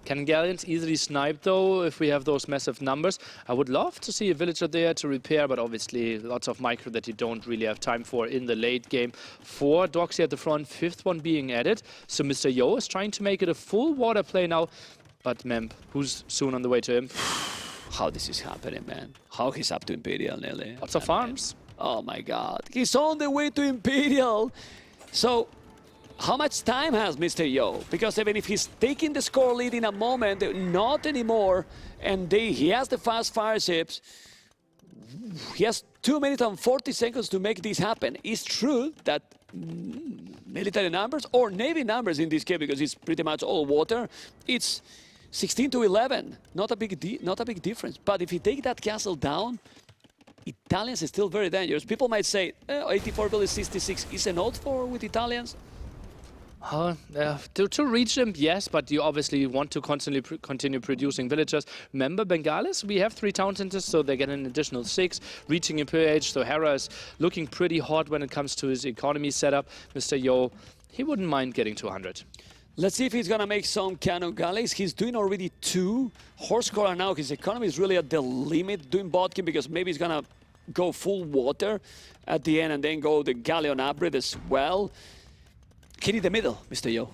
Cannon galleons easily sniped though if we have those massive numbers. I would love to see a villager there to repair, but obviously lots of micro that you don't really have time for in the late game. 4 docks here at the front, 5th one being added. So Mr. Yo is trying to make it a full water play now. But Memp, who's soon on the way to him? How this is happening, man? How he's up to Imperial, nearly. Lots of farms. Oh my God, he's on the way to Imperial. So how much time has Mr. Yo? Because even if he's taking the score lead in a moment, not anymore, and he has the fast fire ships, he has 2 minutes and 40 seconds to make this happen. It's true that military numbers or Navy numbers in this case, because it's pretty much all water, it's 16 to 11. Not a big difference. But if you take that castle down, Italians is still very dangerous. People might say 84 billion 66 is an odd for with Italians. To reach them, yes, but you obviously want to constantly continue producing villagers. Remember, Bengalis, we have 3 town centers, so they get an additional 6, reaching Imperial Age. So Hera is looking pretty hot when it comes to his economy setup. Mr. Yo, he wouldn't mind getting to 100. Let's see if he's gonna make some cannon galleys. He's doing already 2. Horsecore now, his economy is really at the limit doing Bodkin, because maybe he's gonna go full water at the end and then go the galleon upgrade as well. He need the middle, Mr. Yo.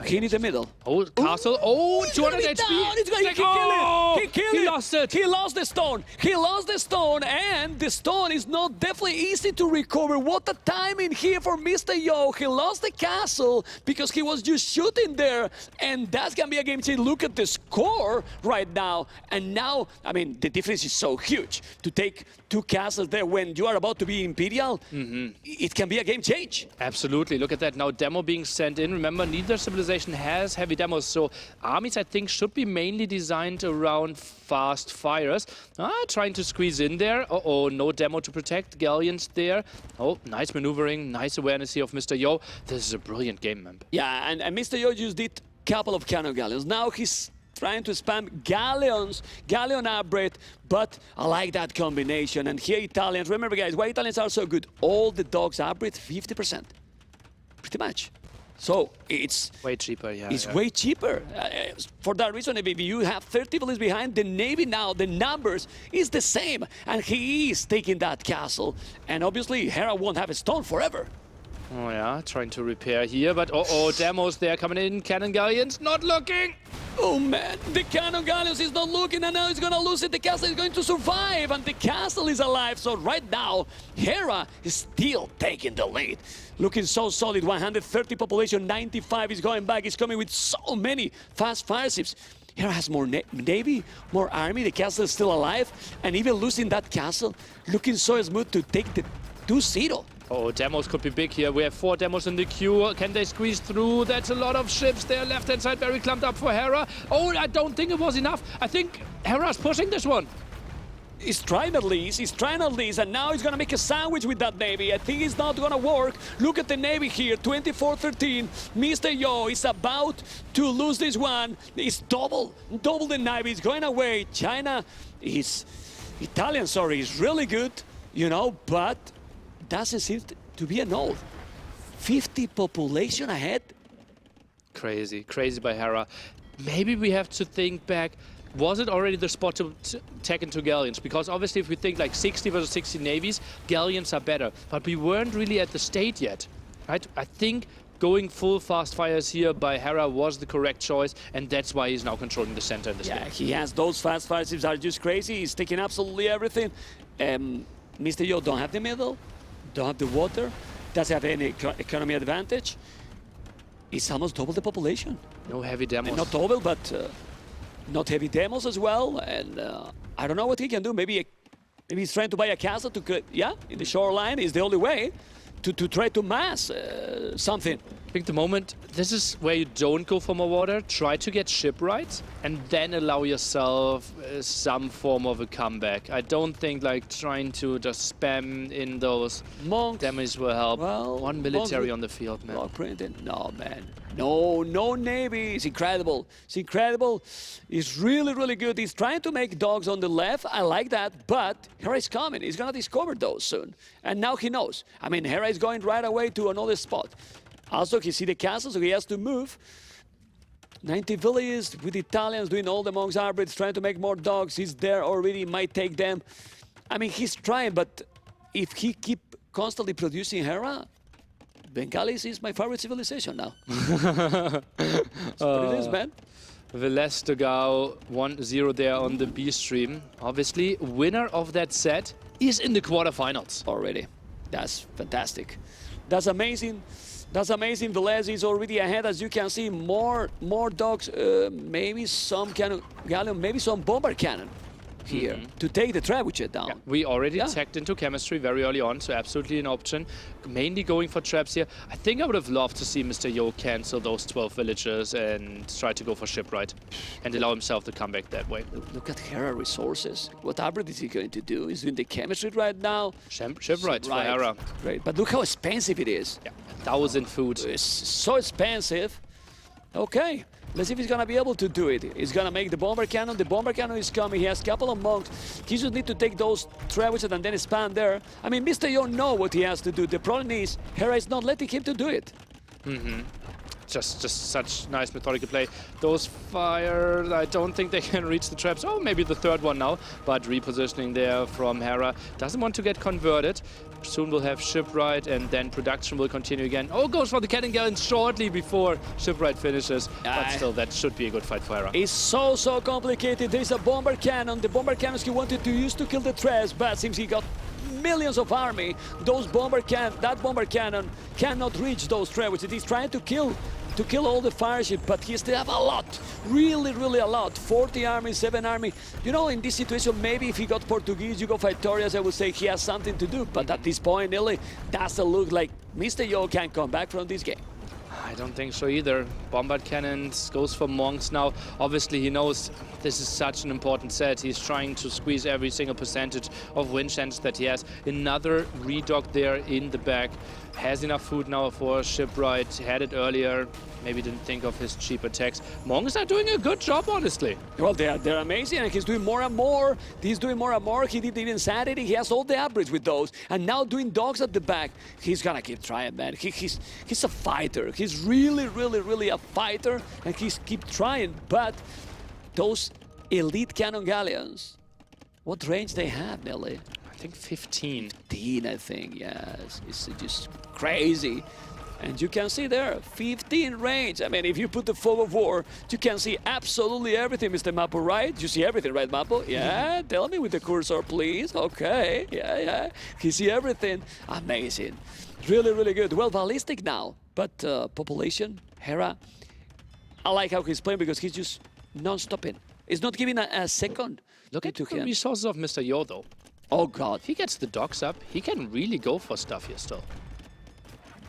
He need the middle. Oh, castle. Oh, 200 HP. He killed it. He killed it. He lost it. He lost the stone. He lost the stone, and the stone is not definitely easy to recover. What a timing here for Mr. Yo. He lost the castle because he was just shooting there, and that's gonna be a game changer. Look at the score right now, and now, I mean, the difference is so huge. To take 2 castles there when you are about to be Imperial, it can be a game change. Absolutely. Look at that. Now demo being sent in. Remember, neither civilization has heavy demos, so armies, I think, should be mainly designed around fast fires. Trying to squeeze in there. Uh-oh, no demo to protect. Galleons there. Oh, nice maneuvering. Nice awareness here of Mr. Yo. This is a brilliant game, man. Yeah, and Mr. Yo just did a couple of cannon galleons. Now he's trying to spam galleon upgrade, but I like that combination. And here Italians, remember guys, why Italians are so good? All the dogs upgrade 50%, pretty much. So it's way cheaper, yeah. It's way cheaper. For that reason, if you have 30 villages behind, the Navy now, the numbers is the same. And he is taking that castle. And obviously, Hera won't have a stone forever. Oh yeah, trying to repair here, but demos there coming in. Cannon galleons not looking. Oh man, the cannon galleons is not looking, and now he's gonna lose it. The castle is going to survive, and the castle is alive. So right now, Hera is still taking the lead. Looking so solid, 130 population, 95 is going back. He's coming with so many fast fire ships. Hera has more navy, more army. The castle is still alive, and even losing that castle, looking so smooth to take the 2-0. Oh, demos could be big here. We have 4 demos in the queue. Can they squeeze through? That's a lot of ships there. Left-hand side very clumped up for Hera. Oh, I don't think it was enough. I think Hera's pushing this one. He's trying at least, and now he's gonna make a sandwich with that Navy. I think it's not gonna work. Look at the Navy here, 24-13. Mr. Yo is about to lose this one. It's double the Navy. It's going away. China is, Italian, sorry, is really good, you know, but doesn't seem to be an old. 50 population ahead. Crazy by Hera. Maybe we have to think back. Was it already the spot to tech into galleons? Because obviously if we think like 60 versus 60 navies, galleons are better. But we weren't really at the state yet, right? I think going full fast fires here by Hera was the correct choice, and that's why he's now controlling the center in this game. Yeah, he has those fast fire ships are just crazy. He's taking absolutely everything. Mr. Yo don't have the middle, don't have the water, doesn't have any economy advantage. It's almost double the population. No heavy demos. Not double, but not heavy demos as well. And I don't know what he can do. Maybe he's trying to buy a castle to, in the shoreline is the only way to try to mass something. I think the moment, this is where you don't go for more water, try to get shipwrights and then allow yourself some form of a comeback. I don't think like trying to just spam in those Monks demos will help. Well, one military on the field, man. Block printing? No, man. No Navy. It's incredible. It's incredible. It's really, really good. He's trying to make dogs on the left. I like that, but Hera is coming. He's gonna discover those soon. And now he knows. I mean, Hera is going right away to another spot. Also, he see the castle, so he has to move. 90 villages with Italians doing all the monks hybrids, trying to make more dogs. He's there already, might take them. I mean, he's trying, but if he keep constantly producing Hera, Bengalis is my favorite civilization now. That's what it is, man. Velez de Gao 1-0 there on the B stream. Obviously, winner of that set is in the quarterfinals. Already. That's fantastic. That's amazing. That's amazing. Velez is already ahead, as you can see. More dogs, maybe some cannon, galleon, maybe some bomber cannon here to take the trebuchet down. Yeah, we already tagged into chemistry very early on, so absolutely an option. Mainly going for traps here. I think I would have loved to see Mr. Yo cancel those 12 villagers and try to go for shipwright and allow himself to come back that way. Look at Hera resources. What upgrade is he going to do? He's doing the chemistry right now. Shipwright for Hera. Great, but look how expensive it is. Yeah, 1,000 food. It's so expensive. Okay, let's see if he's gonna be able to do it. He's gonna make the bomber cannon. The bomber cannon is coming. He has a couple of monks. He just need to take those trebuchets and then expand there. I mean, Mr. Yo know what he has to do. The problem is Hera is not letting him to do it. Just such nice methodical play. Those fire, I don't think they can reach the traps. Oh, maybe the third one now, but repositioning there from Hera. Doesn't want to get converted. Soon we'll have Shipwright and then production will continue again. Oh, goes for the cannon galleon shortly before Shipwright finishes. But still, that should be a good fight for Hera. It's so complicated. There's a bomber cannon. The bomber cannons he wanted to use to kill the traps, but since he got millions of army, that bomber cannon cannot reach those trebuchets. He's trying to kill all the fire ship, but he still have a lot, really a lot. 40 army, 7 army. You know, in this situation, maybe if he got Portuguese, you go Victorias, I would say he has something to do. But at this point, Illy, doesn't look like Mr. Yo can come back from this game. I don't think so either. Bombard cannons goes for monks now. Obviously, he knows this is such an important set. He's trying to squeeze every single percentage of win chance that he has. Another redock there in the back. Has enough food now for Shipwright. Had it earlier. Maybe didn't think of his cheap attacks. Monks are doing a good job, honestly. Well, they're amazing, and he's doing more and more. He's doing more and more. He did even Saturday. He has all the upgrades with those, and now doing dogs at the back. He's gonna keep trying, man. He's a fighter. He's really a fighter, and he's keep trying. But those elite cannon galleons, what range they have, Nelly? I think 15. 15, I think. Yes, it's just crazy. And you can see there, 15 range. I mean, if you put the fog of war, you can see absolutely everything, Mr. Mappo, right? You see everything, right, Mappo? Yeah, tell me with the cursor, please. Okay, yeah. You see everything. Amazing. Really good. Well, ballistic now, but population, Hera, I like how he's playing because he's just non-stopping. He's not giving a second. Look at the resources of Mr. Yo, though. Oh, God. If he gets the docks up, he can really go for stuff here still.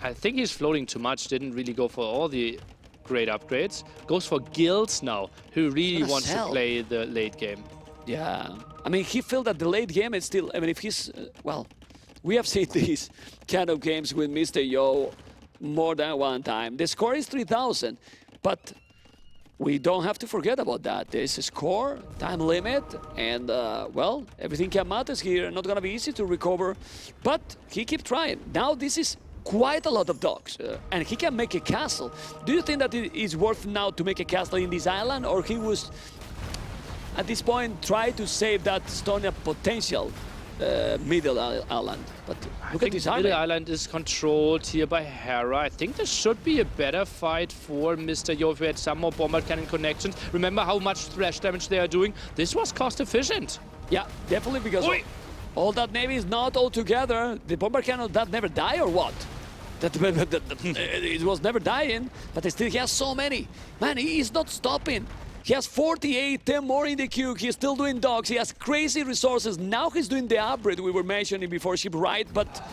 I think he's floating too much, didn't really go for all the great upgrades. Goes for guilds now, who really wants to play the late game. Yeah, I mean, he felt that the late game is still, I mean, if he's, well, we have seen these kind of games with Mr. Yo more than one time. The score is 3,000, but we don't have to forget about that. There's a score, time limit, and, well, everything can matter here. Not gonna be easy to recover, but he keeps trying. Now this is quite a lot of dogs, and he can make a castle. Do you think that it is worth now to make a castle in this island, or he was, at this point, try to save that Estonia potential middle island? But look at this island. Middle island is controlled here by Hera. I think this should be a better fight for Mr. Yo if we had some more bombard cannon connections. Remember how much splash damage they are doing? This was cost efficient. Yeah, definitely, because all that navy is not all together. The bomber cannon that never die or what? It was never dying, but still he has so many. Man, he is not stopping. He has 48, 10 more in the queue. He's still doing dogs. He has crazy resources. Now he's doing the upgrade we were mentioning before, Shipwright, but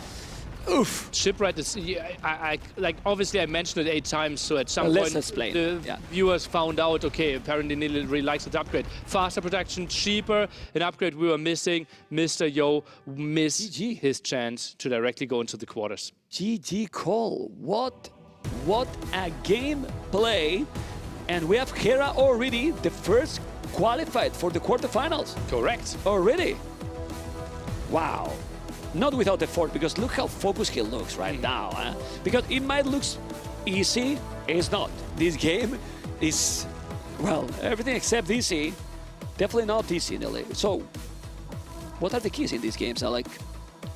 oof. Shipwright is, I like, obviously I mentioned it 8 times, so at some point the viewers found out, okay, apparently Nili really likes the upgrade. Faster production, cheaper, an upgrade we were missing. Mr. Yo missed his chance to directly go into the quarters. GG call. What a game play. And we have Hera already, the first qualified for the quarterfinals. Correct. Already. Wow. Not without effort, because look how focused he looks right now. Huh? Because it might look easy, it's not. This game is, well, everything except easy. Definitely not easy, Nelly. So, what are the keys in these games?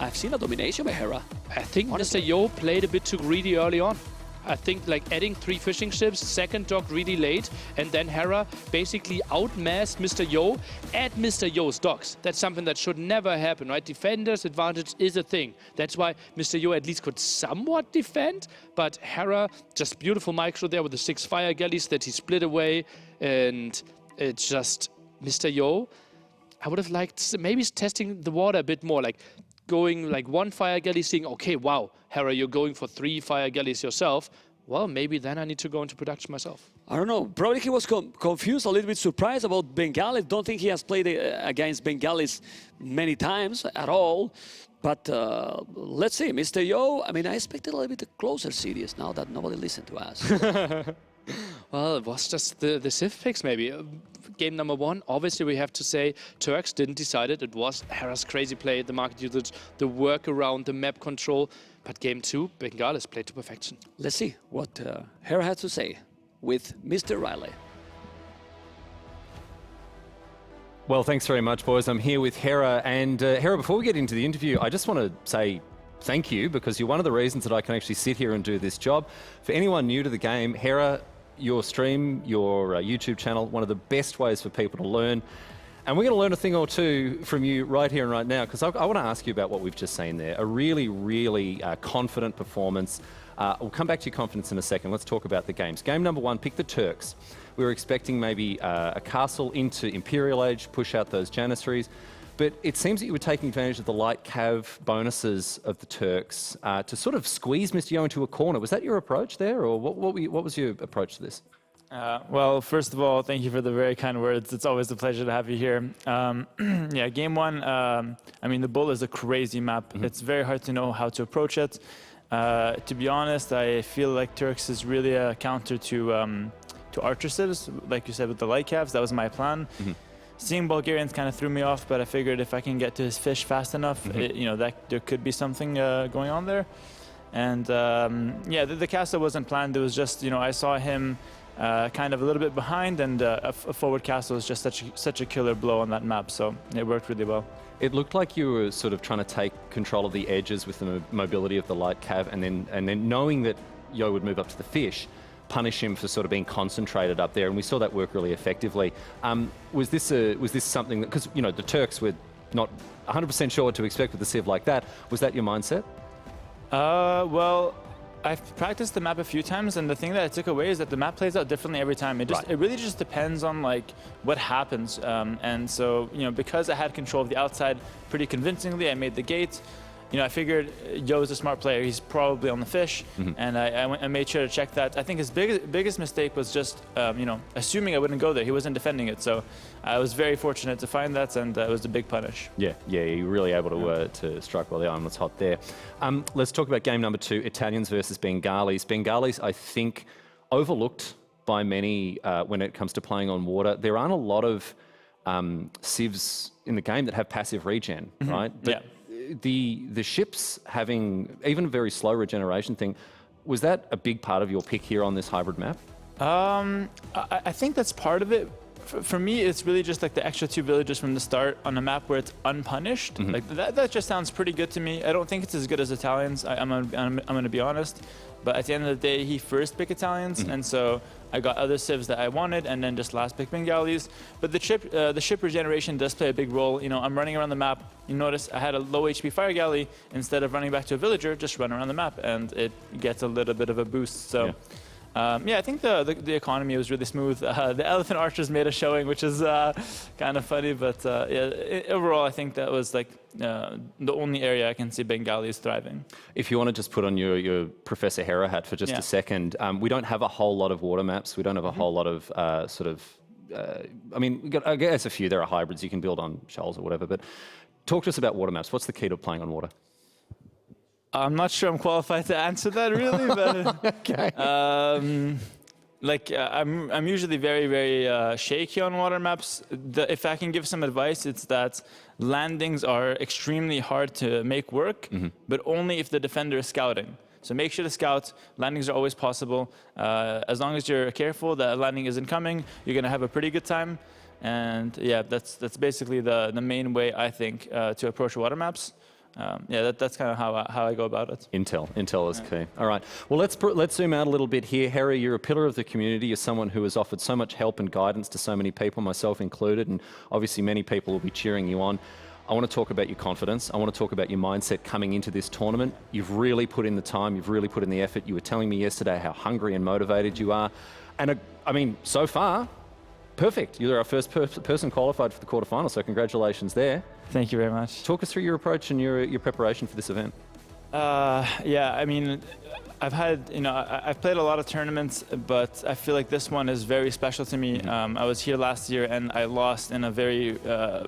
I've seen a domination by Hera. I think Mr. Yo played a bit too greedy early on. I think like adding 3 fishing ships, second dock really late, and then Hera basically outmassed Mr. Yo at Mr. Yo's docks. That's something that should never happen, right? Defender's advantage is a thing. That's why Mr. Yo at least could somewhat defend, but Hera, just beautiful micro there with the 6 fire galleys that he split away, and it's just Mr. Yo. I would have liked maybe testing the water a bit more, like going like 1 fire galley, seeing, okay, wow, Hera, you're going for 3 fire galleys yourself. Well, maybe then I need to go into production myself. I don't know. Probably he was confused, a little bit surprised about Bengalis. Don't think he has played against Bengalis many times at all. But let's see, Mr. Yo, I mean, I expected a little bit closer series now that nobody listened to us. Well, it was just the Civ picks, maybe. Game number 1, obviously we have to say Turks didn't decide it. It was Hera's crazy play, the market usage, the work around, the map control. But game 2, Bengalis played to perfection. Let's see what Hera has to say with Mr. Riley. Well, thanks very much, boys. I'm here with Hera. And Hera, before we get into the interview, I just want to say thank you, because you're one of the reasons that I can actually sit here and do this job. For anyone new to the game, Hera, your stream, your YouTube channel, one of the best ways for people to learn. And we're going to learn a thing or two from you right here and right now, because I want to ask you about what we've just seen there. A really, really confident performance. We'll come back to your confidence in a second. Let's talk about the games. Game number 1, pick the Turks. We were expecting maybe a castle into Imperial Age, push out those Janissaries. But it seems that you were taking advantage of the light cav bonuses of the Turks to sort of squeeze Mr. Yo into a corner. Was that your approach there, or what was your approach to this? Well, first of all, thank you for the very kind words. It's always a pleasure to have you here. Yeah, game 1, I mean, the Bull is a crazy map. Mm-hmm. It's very hard to know how to approach it. To be honest, I feel like Turks is really a counter to Archer Civs, like you said, with the light cavs. That was my plan. Mm-hmm. Seeing Bulgarians kind of threw me off, but I figured if I can get to his fish fast enough, that there could be something going on there. And yeah, the castle wasn't planned. It was just, I saw him kind of a little bit behind, and a forward castle is just such a killer blow on that map. So it worked really well. It looked like you were sort of trying to take control of the edges with the mobility of the light cav, and then knowing that Yo would move up to the fish, punish him for sort of being concentrated up there, and we saw that work really effectively. Was this something that, because the Turks were not 100% sure what to expect with a Civ like that? Was that your mindset? Well, I've practiced the map a few times, and the thing that I took away is that the map plays out differently every time. It really just depends on like what happens. And so because I had control of the outside pretty convincingly, I made the gate. I figured Yo's a smart player. He's probably on the fish, and I made sure to check that. I think his biggest mistake was just, assuming I wouldn't go there. He wasn't defending it, so I was very fortunate to find that, and it was a big punish. Yeah, you were really able to strike while the iron was hot there. Let's talk about game number 2, Italians versus Bengalis. Bengalis, I think, overlooked by many when it comes to playing on water. There aren't a lot of Civs in the game that have passive regen, right? But yeah. The ships having even a very slow regeneration thing, was that a big part of your pick here on this hybrid map? I think that's part of it. For me, it's really just like the extra 2 villages from the start on a map where it's unpunished. Like that just sounds pretty good to me. I don't think it's as good as Italians. I'm gonna be honest. But at the end of the day, he first picked Italians, and so I got other Civs that I wanted, and then just last pick Bengalis. But the ship regeneration does play a big role. I'm running around the map. You notice I had a low HP fire galley. Instead of running back to a villager, just run around the map, and it gets a little bit of a boost. So. Yeah, I think the economy was really smooth. The elephant archers made a showing, which is kind of funny, but yeah, overall, I think that was like the only area I can see Bengalis thriving. If you want to just put on your Professor Hera hat for just a second, we don't have a whole lot of water maps. We don't have a whole lot of I mean, we got, I guess a few. There are hybrids you can build on shoals or whatever, but talk to us about water maps. What's the key to playing on water? I'm not sure I'm qualified to answer that really, but okay. I'm usually very, very shaky on water maps. If I can give some advice, it's that landings are extremely hard to make work, but only if the defender is scouting. So make sure to scout. Landings are always possible. As long as you're careful that a landing isn't coming, you're going to have a pretty good time. And yeah, that's basically the main way, I think, to approach water maps. that's kind of how I go about it. Intel is key. All right. Well, let's zoom out a little bit here. Harry, you're a pillar of the community. You're someone who has offered so much help and guidance to so many people, myself included, and obviously many people will be cheering you on. I want to talk about your confidence. I want to talk about your mindset coming into this tournament. You've really put in the time. You've really put in the effort. You were telling me yesterday how hungry and motivated you are. And I mean, so far, perfect. You're our first person qualified for the quarterfinals, so congratulations there. Thank you very much. Talk us through your approach and your preparation for this event. Yeah, I mean, I've played a lot of tournaments, but I feel like this one is very special to me. I was here last year and I lost in a very,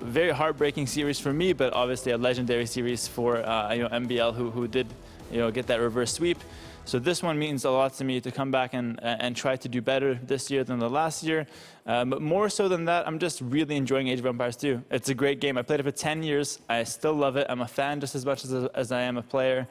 very heartbreaking series for me, but obviously a legendary series for MBL, who did get that reverse sweep. So this one means a lot to me to come back and try to do better this year than the last year. But more so than that, I'm just really enjoying Age of Empires 2. It's a great game. I played it for 10 years. I still love it. I'm a fan just as much as I am a player.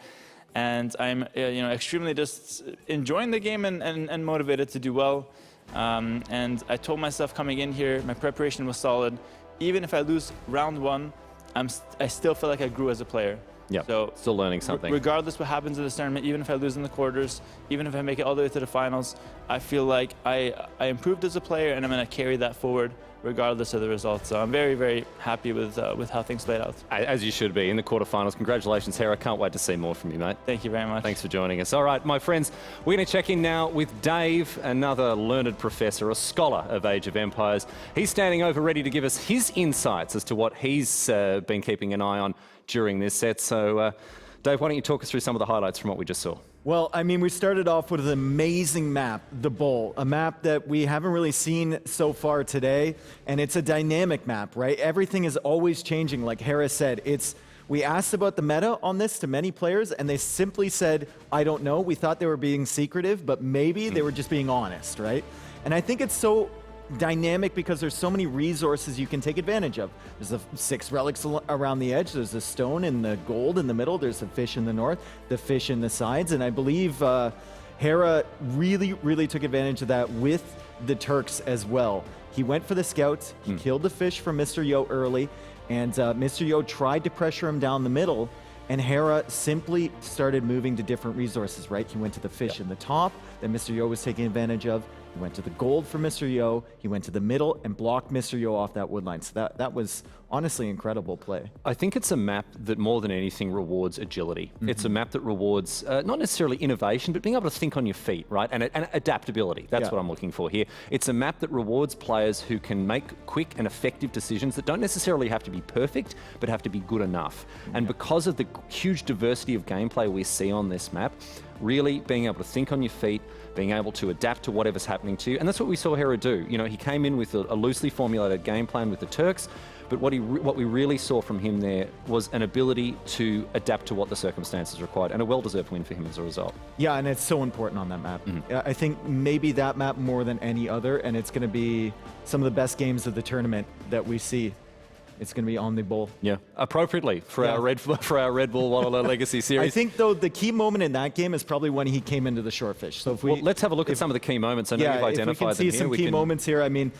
And I'm extremely just enjoying the game and motivated to do well. And I told myself coming in here, my preparation was solid. Even if I lose round one, I still feel like I grew as a player. Yeah, so still learning something. Regardless what happens in this tournament, even if I lose in the quarters, even if I make it all the way to the finals, I feel like I improved as a player and I'm going to carry that forward regardless of the results. So I'm very, very happy with how things played out. As you should be in the quarterfinals. Congratulations, Hera. Can't wait to see more from you, mate. Thank you very much. Thanks for joining us. All right, my friends, we're going to check in now with Dave, another learned professor, a scholar of Age of Empires. He's standing over ready to give us his insights as to what he's been keeping an eye on during this set. So, Dave, why don't you talk us through some of the highlights from what we just saw? Well, I mean, we started off with an amazing map, the Bowl, a map that we haven't really seen so far today, and it's a dynamic map, right? Everything is always changing, like Harris said. We asked about the meta on this to many players, and they simply said, I don't know. We thought they were being secretive, but maybe they were just being honest, right? And I think it's so dynamic because there's so many resources you can take advantage of. There's the 6 relics around the edge. There's the stone and the gold in the middle. There's the fish in the north, the fish in the sides. And I believe Hera really took advantage of that with the Turks as well. He went for the scouts. He killed the fish for Mr. Yo early. And Mr. Yo tried to pressure him down the middle. And Hera simply started moving to different resources, right? He went to the fish in the top that Mr. Yo was taking advantage of. He went to the gold for Mr. Yo. He went to the middle and blocked Mr. Yo off that wood line. So that was honestly incredible play. I think it's a map that more than anything rewards agility. It's a map that rewards not necessarily innovation, but being able to think on your feet, right? And adaptability. That's what I'm looking for here. It's a map that rewards players who can make quick and effective decisions that don't necessarily have to be perfect, but have to be good enough. And because of the huge diversity of gameplay we see on this map, really being able to think on your feet, being able to adapt to whatever's happening to you. And that's what we saw Hera do. You know, he came in with a loosely formulated game plan with the Turks, but what we really saw from him there was an ability to adapt to what the circumstances required, and a well-deserved win for him as a result. Yeah, and it's so important on that map. I think maybe that map more than any other, and it's going to be some of the best games of the tournament that we see. It's going to be on the Bowl. Yeah, appropriately for our Red Bull Wallola Legacy series. I think, though, the key moment in that game is probably when he came into the shortfish. So if let's have a look at some of the key moments. I know you've identified them here. If we can see some key moments here, I mean,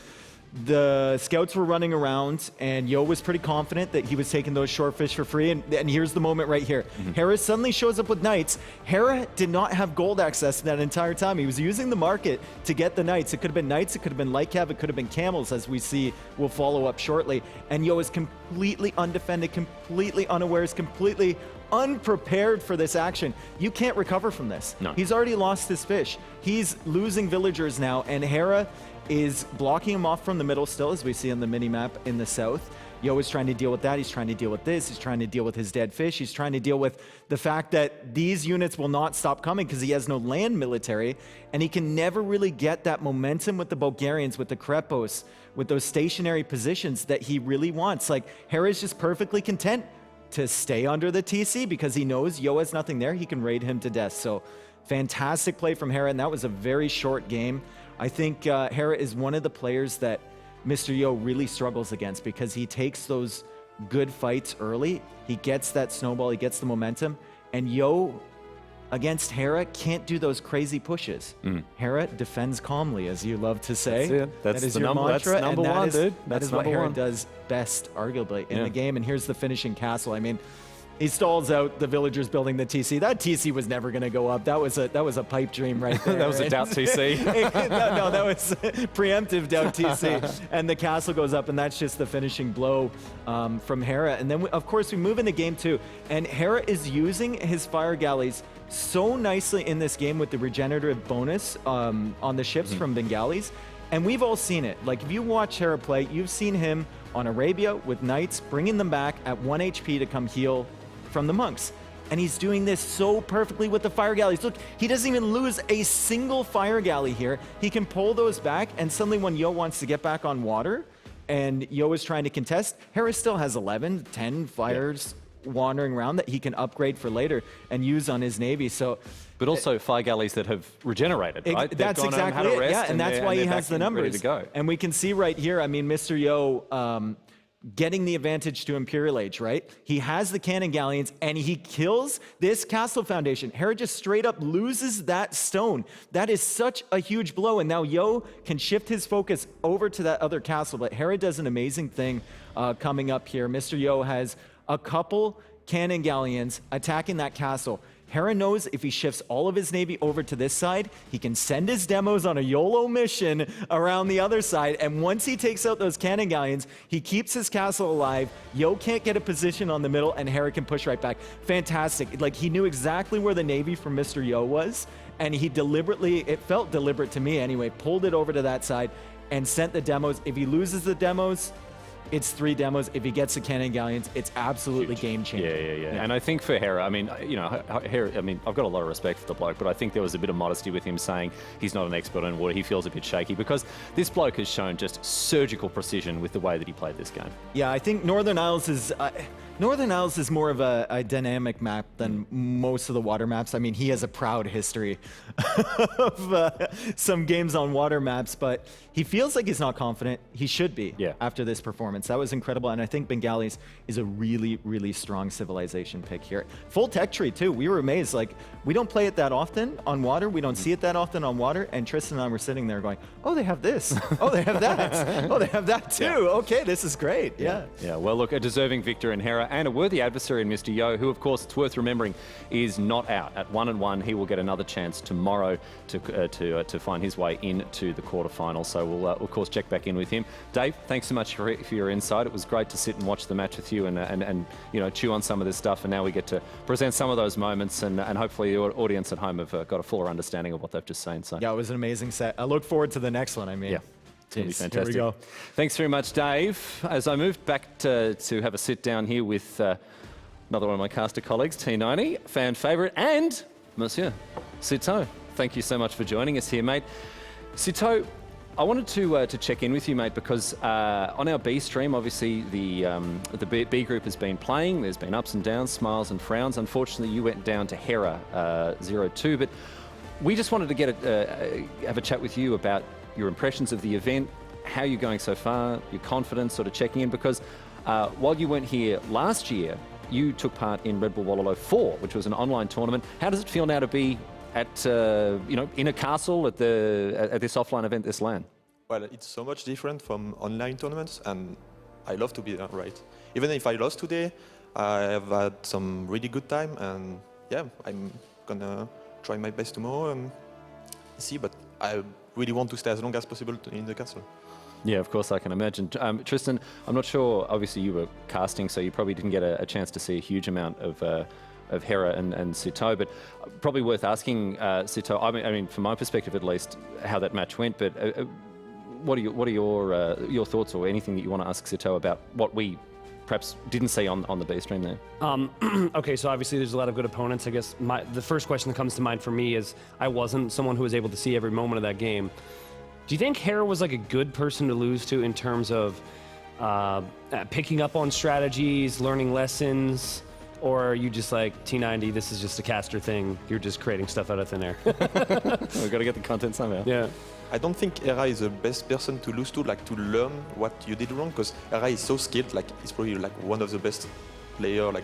the scouts were running around, and Yo was pretty confident that he was taking those short fish for free. And here's the moment right here. Hera suddenly shows up with knights. Hera did not have gold access that entire time. He was using the market to get the knights. It could have been knights, it could have been light cav, it could have been camels, as we see. We'll follow up shortly. And Yo is completely undefended, completely unawares, completely unprepared for this action. You can't recover from this. No. He's already lost his fish. He's losing villagers now, and Hera is blocking him off from the middle still, as we see on the mini-map in the south. Yo is trying to deal with that. He's trying to deal with this. He's trying to deal with his dead fish. He's trying to deal with the fact that these units will not stop coming because he has no land military, and he can never really get that momentum with the Bulgarians, with the Krepos, with those stationary positions that he really wants. Like, Hera is just perfectly content to stay under the TC because he knows Yo has nothing there. He can raid him to death. So fantastic play from Hera, and that was a very short game. I think Hera is one of the players that Mr. Yo really struggles against because he takes those good fights early. He gets that snowball, he gets the momentum, and Yo against Hera can't do those crazy pushes. Hera defends calmly, as you love to say. That's it. That is the your mantra, that's number one, dude. That is what number Hera one. does best, arguably, in the game. And here's the finishing castle. I mean, He stalls out the villagers building the TC. That TC was never going to go up. That was a pipe dream right there. That was a right? doubt TC. no, that was preemptive doubt TC. And the castle goes up, and that's just the finishing blow from Hera. And then, of course, we move into game 2. And Hera is using his fire galleys so nicely in this game with the regenerative bonus on the ships from Bengalis. And we've all seen it. Like, if you watch Hera play, you've seen him on Arabia with Knights, bringing them back at 1 HP to come heal from the monks. And he's doing this so perfectly with the fire galleys. Look, he doesn't even lose a single fire galley here. He can pull those back, and suddenly when Yo wants to get back on water, and Yo is trying to contest, Hera still has 11, 10 fires wandering around that he can upgrade for later and use on his navy. So, But also fire galleys that have regenerated, right? They've that's gone home, had exactly a it. rest, Yeah, and that's why he they're has back the in, numbers. ready to go. And we can see right here, I mean, Mr. Yo getting the advantage to Imperial Age, right? He has the cannon galleons, and he kills this castle foundation. Hera just straight up loses that stone. That is such a huge blow, and now Yo can shift his focus over to that other castle. But Hera does an amazing thing coming up here. Mr. Yo has a couple cannon galleons attacking that castle. Hera knows if he shifts all of his navy over to this side, he can send his demos on a YOLO mission around the other side. And once he takes out those cannon galleons, he keeps his castle alive. Yo can't get a position on the middle, and Hera can push right back. Fantastic. Like, he knew exactly where the navy from Mr. Yo was, and he deliberately, it felt deliberate to me anyway, pulled it over to that side and sent the demos. If he loses the demos, it's 3 demos. If he gets the cannon galleons, it's absolutely game changing. Yeah. And I think for Hera, I mean, you know, Hera, I mean, I've got a lot of respect for the bloke, but I think there was a bit of modesty with him saying he's not an expert on water. He feels a bit shaky because this bloke has shown just surgical precision with the way that he played this game. Yeah, I think Northern Isles is more of a dynamic map than most of the water maps. I mean, he has a proud history of some games on water maps, but he feels like he's not confident. He should be after this performance. That was incredible, and I think Bengalis is a really, really strong civilization pick here. Full tech tree, too. We were amazed. Like, we don't play it that often on water. We don't see it that often on water, and Tristan and I were sitting there going, oh, they have this. Oh, they have that. Oh, they have that, too. Okay, this is great. Yeah. Yeah, well, look, a deserving victor in Hera and a worthy adversary in Mr. Yo, who, of course, it's worth remembering, is not out. At 1-1, he will get another chance tomorrow to find his way into the quarterfinals. So we'll, of course, check back in with him. Dave, thanks so much for your insight. It was great to sit and watch the match with you and you know, chew on some of this stuff. And now we get to present some of those moments, and hopefully the audience at home have got a fuller understanding of what they've just seen. So yeah, it was an amazing set. I look forward to the next one. I mean, yeah. It's going to be fantastic. Here we go. Thanks very much, Dave. As I moved back to have a sit down here with another one of my caster colleagues, T90, fan favourite, and Monsieur Sito. Thank you so much for joining us here, mate. Sito, I wanted to check in with you, mate, because on our B stream, obviously the B group has been playing. There's been ups and downs, smiles and frowns. Unfortunately, you went down to Hera 0-2, but we just wanted to get have a chat with you about your impressions of the event, how you're going so far, your confidence, sort of checking in, because while you weren't here last year, you took part in Red Bull Wololo 4, which was an online tournament. How does it feel now to be at in a castle at this offline event this LAN? Well, it's so much different from online tournaments, and I love to be there, right? Even if I lost today, I have had some really good time, and yeah, I'm gonna try my best tomorrow and see, but I really want to stay as long as possible in the castle. Yeah, of course, I can imagine. Tristan, I'm not sure, obviously you were casting, so you probably didn't get a chance to see a huge amount of Hera and Sito, but probably worth asking Sito, I mean, from my perspective at least, how that match went, but what are your thoughts, or anything that you want to ask Sito about what we perhaps didn't see on the B stream there? Okay, so obviously there's a lot of good opponents. I guess the first question that comes to mind for me is I wasn't someone who was able to see every moment of that game. Do you think Hera was like a good person to lose to in terms of picking up on strategies, learning lessons, or are you just like, T90, this is just a caster thing, you're just creating stuff out of thin air? We've got to get the content somehow. Yeah. I don't think Hera is the best person to lose to, like to learn what you did wrong, because Hera is so skilled, like he's probably like one of the best player, like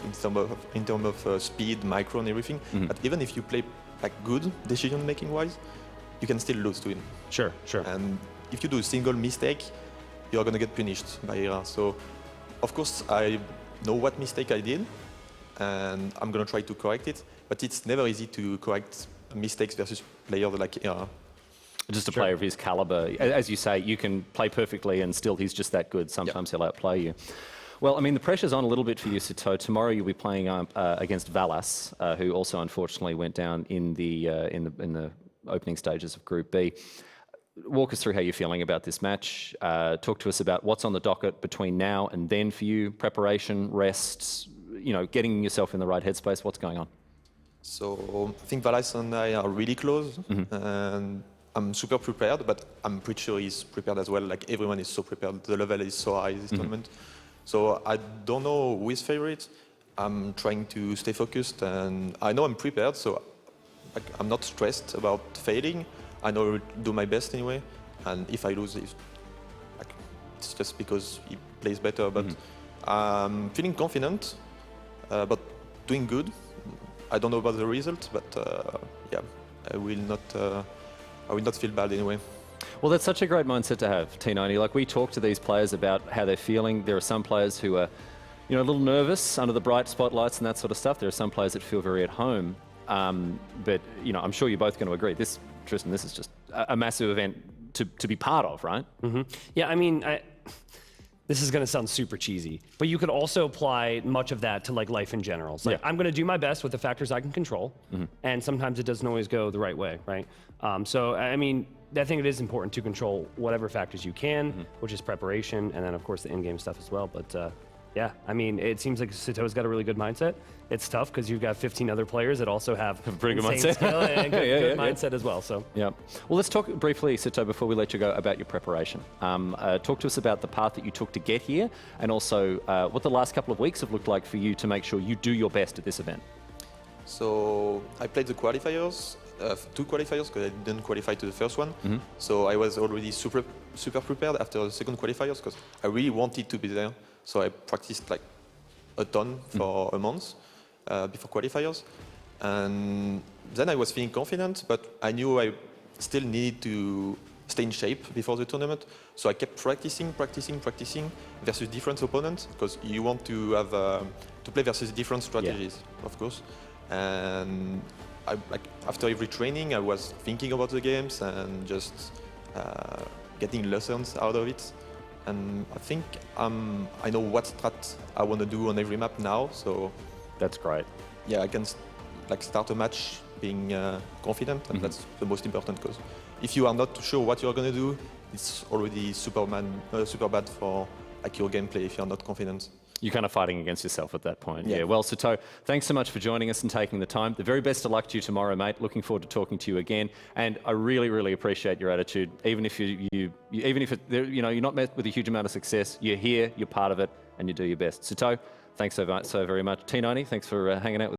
in terms of speed, micro, and everything. Mm-hmm. But even if you play like good decision making wise, you can still lose to him. Sure. And if you do a single mistake, you're gonna get punished by Hera. So, of course, I know what mistake I did, and I'm gonna try to correct it. But it's never easy to correct mistakes versus players like Hera. Just a player of his caliber. As you say, you can play perfectly and still he's just that good. Sometimes he'll outplay you. Well, I mean, the pressure's on a little bit for you, Sito. Tomorrow you'll be playing against Valas, who also unfortunately went down in the opening stages of Group B. Walk us through how you're feeling about this match. Talk to us about what's on the docket between now and then for you. Preparation, rest, getting yourself in the right headspace. What's going on? So I think Valas and I are really close, and I'm super prepared, but I'm pretty sure he's prepared as well. Like everyone is so prepared. The level is so high this tournament. So I don't know who is favorite. I'm trying to stay focused, and I know I'm prepared, so I'm not stressed about failing. I know I'll do my best anyway, and if I lose, it's just because he plays better. But I'm feeling confident, but doing good. I don't know about the result, but yeah, I will not feel bad anyway. Well, that's such a great mindset to have, T90. Like, we talk to these players about how they're feeling. There are some players who are, a little nervous under the bright spotlights and that sort of stuff. There are some players that feel very at home. But, I'm sure you're both going to agree. Tristan, this is just a massive event to be part of, right? Yeah, I mean, this is going to sound super cheesy, but you could also apply much of that to like life in general. It's like, I'm going to do my best with the factors I can control, and sometimes it doesn't always go the right way, right? So, I mean, I think it is important to control whatever factors you can, which is preparation, and then of course the in-game stuff as well. But yeah, I mean, it seems like Sito's got a really good mindset. It's tough because you've got 15 other players that also have pretty good insane mindset. skill and good mindset as well. So yeah. Well, let's talk briefly, Sito, before we let you go, about your preparation. Talk to us about the path that you took to get here, and also what the last couple of weeks have looked like for you to make sure you do your best at this event. So I played the qualifiers, 2 qualifiers, because I didn't qualify to the first one. So I was already super prepared after the second qualifiers, because I really wanted to be there. So I practiced like a ton for a month before qualifiers. And then I was feeling confident, but I knew I still needed to stay in shape before the tournament. So I kept practicing versus different opponents, because you want to have to play versus different strategies, of course. And after every training, I was thinking about the games and just getting lessons out of it. And I think I know what strat I want to do on every map now. So that's great. Yeah, I can start a match being confident, and that's the most important, because if you are not sure what you're going to do, it's already super bad for your gameplay if you're not confident. You're kind of fighting against yourself at that point. Yeah. Well, Sito, thanks so much for joining us and taking the time. The very best of luck to you tomorrow, mate. Looking forward to talking to you again. And I really, really appreciate your attitude. Even if you're not met with a huge amount of success, you're here, you're part of it, and you do your best. Sito, thanks so very much. T90, thanks for hanging out with